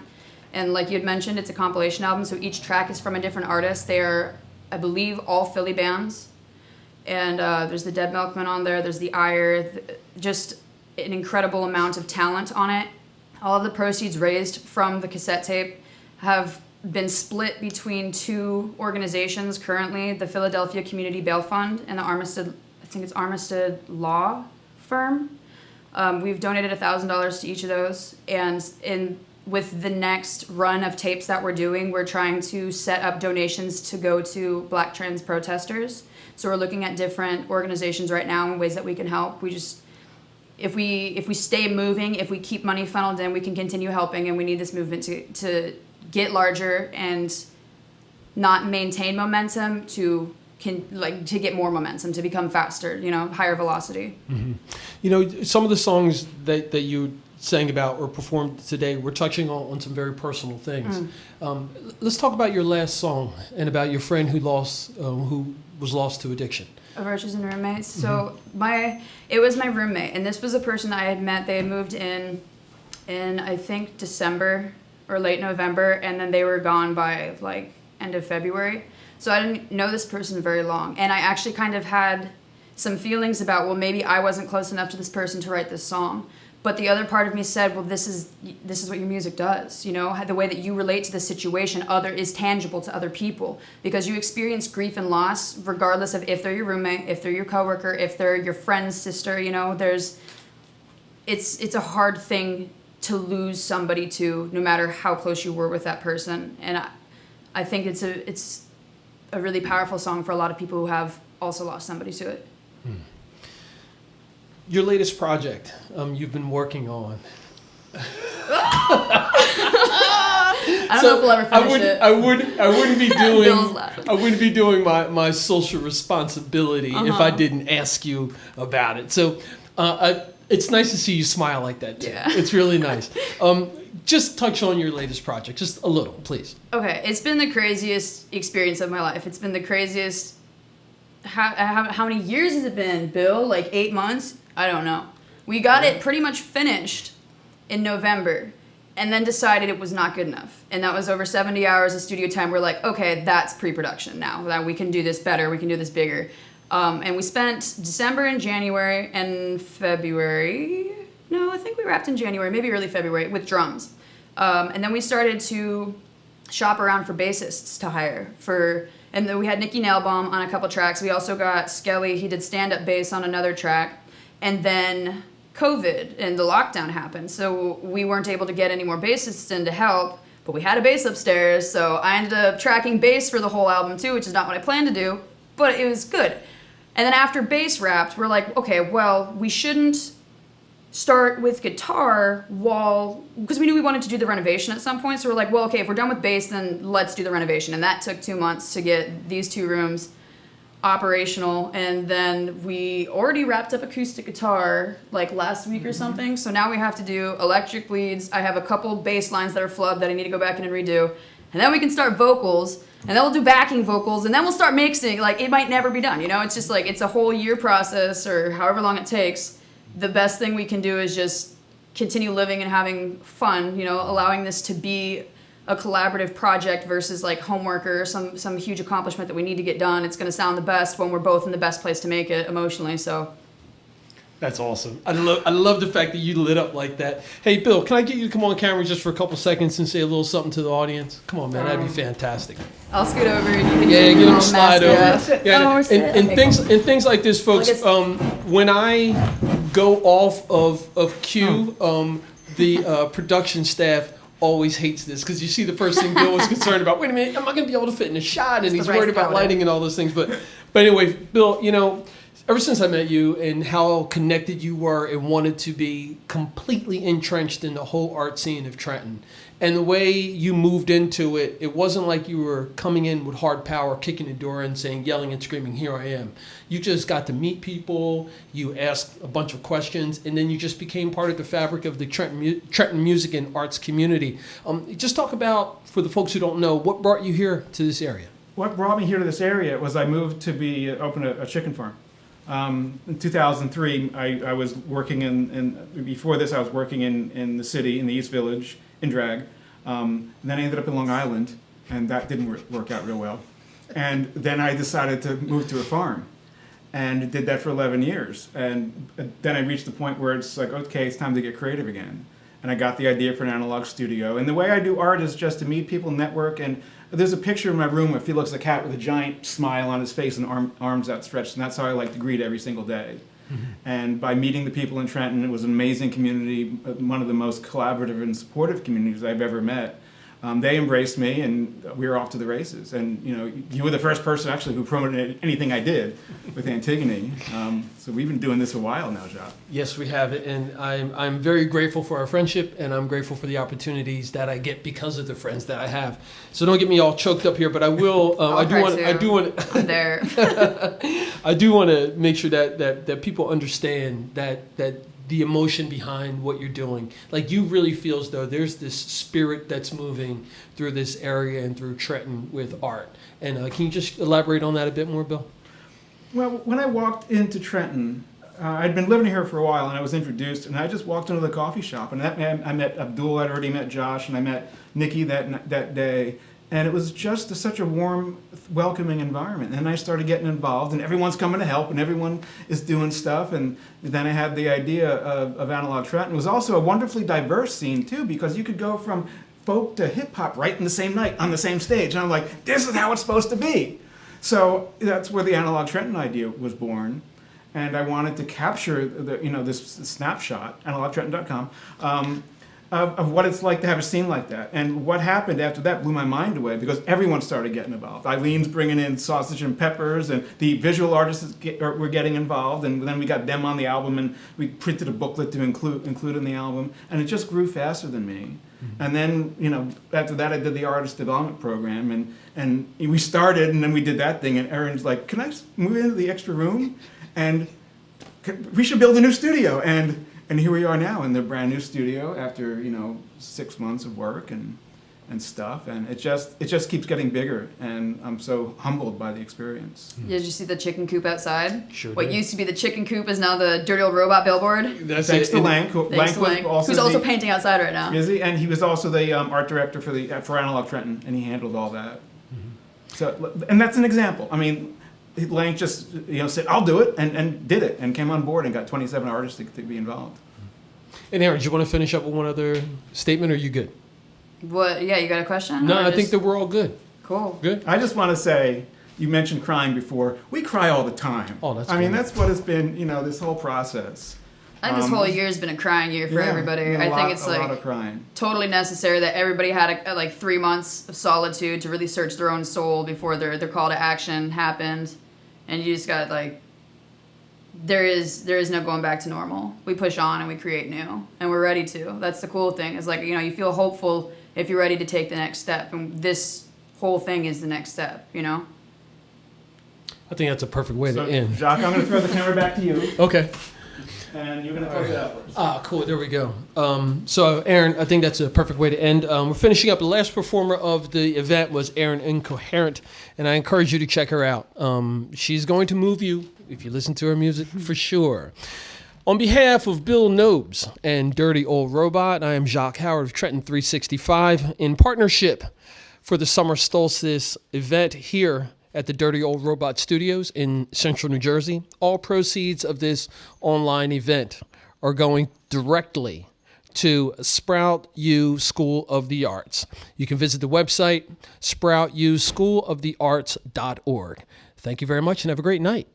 And like you had mentioned, it's a compilation album, so each track is from a different artist. They are, I believe, all Philly bands. And there's the Dead Milkmen on there, there's the Ire, just an incredible amount of talent on it. All of the proceeds raised from the cassette tape have been split between two organizations currently, the Philadelphia Community Bail Fund and the Armistead Law Firm. We've donated $1,000 to each of those, and with the next run of tapes that we're doing, we're trying to set up donations to go to Black trans protesters. So we're looking at different organizations right now and ways that we can help. If we stay moving, if we keep money funneled in, we can continue helping, and we need this movement to get larger and not maintain momentum to get more momentum, to become faster, higher velocity. Mm-hmm. Some of the songs that you sang about or performed today, we're touching on some very personal things. Let's talk about your last song and about your friend who was lost to addiction. Virtues and Roommates. So it was my roommate, and this was a person I had met. They had moved in I think December or late November, and then they were gone by end of February. So I didn't know this person very long, and I actually kind of had some feelings about, well, maybe I wasn't close enough to this person to write this song. But the other part of me said, well, this is what your music does. The way that you relate to the situation is tangible to other people, because you experience grief and loss regardless of if they're your roommate, if they're your coworker, if they're your friend's sister. It's a hard thing to lose somebody to, no matter how close you were with that person. And I think it's a really powerful song for a lot of people who have also lost somebody to it. Your latest project you've been working on. I don't know if we'll ever finish it. I wouldn't be doing my social responsibility if I didn't ask you about it. So it's nice to see you smile like that too. Yeah. It's really nice. Just touch on your latest project, just a little, please. Okay, it's been the craziest experience of my life. It's been the craziest how many years has it been, Bill? Like 8 months? I don't know. We got it pretty much finished in November, and then decided it was not good enough. And that was over 70 hours of studio time. We're like, okay, that's pre-production now. That we can do this better, we can do this bigger. And we spent December and January and February. No, I think we wrapped in January, maybe early February, with drums. And then we started to shop around for bassists to hire. And then we had Nikki Nailbomb on a couple tracks. We also got Skelly, he did stand-up bass on another track. And then COVID and the lockdown happened, so we weren't able to get any more bassists in to help, but we had a bass upstairs, so I ended up tracking bass for the whole album too, which is not what I planned to do, but it was good. And then after bass wrapped, we're like, okay, well, we shouldn't start with guitar because we knew we wanted to do the renovation at some point, so we're like, well, okay, if we're done with bass, then let's do the renovation. And that took 2 months to get these 2 rooms operational, and then we already wrapped up acoustic guitar like last week or something, so now we have to do electric leads. I have a couple bass lines that are flubbed that I need to go back in and redo, and then we can start vocals, and then we'll do backing vocals, and then we'll start mixing. Like, it might never be done, you know? It's just like, it's a whole year process, or however long it takes. The best thing we can do is just continue living and having fun, you know, allowing this to be a collaborative project versus like homework or some huge accomplishment that we need to get done. It's going to sound the best when we're both in the best place to make it emotionally. So That's awesome. I love the fact that you lit up like that. Hey, Bill, can I get you to come on camera just for a couple seconds and say a little something to the audience? Come on, man, that'd be fantastic. I'll scoot over and you can get him slide over. Yeah, and things like this, folks. When I go off of cue, the production staff always hates this because you see the first thing Bill was concerned about. Wait a minute, am I going to be able to fit in a shot? And he's worried about lighting and all those things. But anyway, Bill, you know, ever since I met you and how connected you were and wanted to be completely entrenched in the whole art scene of Trenton, and the way you moved into it, it wasn't like you were coming in with hard power, kicking the door and saying, yelling and screaming, here I am. You just got to meet people, you asked a bunch of questions, and then you just became part of the fabric of the Trenton music and arts community. Just talk about, for the folks who don't know, what brought you here to this area? What brought me here to this area was I moved to open a chicken farm. In 2003, I was working before this I was working in the city, in the East Village, in drag. And then I ended up in Long Island, and that didn't work out real well. And then I decided to move to a farm, and did that for 11 years. And then I reached the point where it's like, okay, it's time to get creative again. And I got the idea for an analog studio. And the way I do art is just to meet people, network, and there's a picture in my room of Felix the cat with a giant smile on his face and arms outstretched, and that's how I like to greet every single day. Mm-hmm. And by meeting the people in Trenton, it was an amazing community, one of the most collaborative and supportive communities I've ever met. They embraced me, and we were off to the races. And you were the first person actually who promoted anything I did with Antigone. So we've been doing this a while now, Jacque. Yes, we have, and I'm very grateful for our friendship, and I'm grateful for the opportunities that I get because of the friends that I have. So don't get me all choked up here, but I will. I do want. I'm there. I do want to make sure that people understand that the emotion behind what you're doing. Like, you really feel as though there's this spirit that's moving through this area and through Trenton with art. And can you just elaborate on that a bit more, Bill? Well, when I walked into Trenton, I'd been living here for a while, and I was introduced, and I just walked into the coffee shop, and I met Abdul, I'd already met Josh, and I met Nikki that day. And it was just such a warm, welcoming environment. And then I started getting involved, and everyone's coming to help, and everyone is doing stuff. And then I had the idea of Analog Trenton. It was also a wonderfully diverse scene, too, because you could go from folk to hip-hop right in the same night, on the same stage. And I'm like, this is how it's supposed to be. So that's where the Analog Trenton idea was born. And I wanted to capture this snapshot, analogtrenton.com, of what it's like to have a scene like that. And what happened after that blew my mind away, because everyone started getting involved. Eileen's bringing in Sausage and Peppers, and the visual artists were getting involved, and then we got them on the album, and we printed a booklet to include in the album, and it just grew faster than me. Mm-hmm. And then, after that I did the artist development program, and we started, and then we did that thing, and Erin's like, can I move into the extra room? And we should build a new studio. And here we are now in the brand new studio after 6 months of work, and and stuff, and it just keeps getting bigger, and I'm so humbled by the experience. Yeah, did you see the chicken coop outside? Sure What did. used to be the chicken coop is now the dirty old robot billboard. That's Thanks it. to And- Lank, Thanks to Lank, who's also painting outside right now. Is he? And he was also the art director for Analog Trenton, and he handled all that. So, and that's an example. I mean, Lank just said, "I'll do it," and did it, and came on board and got 27 artists to be involved. And Erin, do you want to finish up with one other statement, or are you good? What? Yeah, you got a question? No, Or I think just- that we're all good. Cool. Good? I just want to say, you mentioned crying before. We cry all the time. Oh, that's I mean, great. that's what it's been. This whole process. I think this whole year's been a crying year for Yeah, everybody. a I lot- think it's a lot like of crying. totally necessary that everybody had like 3 months of solitude to really search their own soul before their call to action happened, and you just got like. There is no going back to normal. We push on and we create new, and we're ready to. That's the cool thing. Is like you feel hopeful if you're ready to take the next step, and this whole thing is the next step. I think that's a perfect way So, to end. Jacque, I'm going to throw the camera back to you, Okay. and you're going to close it out for us. Ah, cool. There we go. So, Erin, I think that's a perfect way to end. We're finishing up. The last performer of the event was Erin Incoherent, and I encourage you to check her out. She's going to move you if you listen to her music, for sure. On behalf of Bill Nobes and Dirty Old Robot, I am Jacque Howard of Trenton 365 in partnership for the Summer Solstice event here at the Dirty Old Robot Studios in Central New Jersey. All proceeds of this online event are going directly to Sprout U School of the Arts. You can visit the website, sproutuschoolofthearts.org. Thank you very much and have a great night.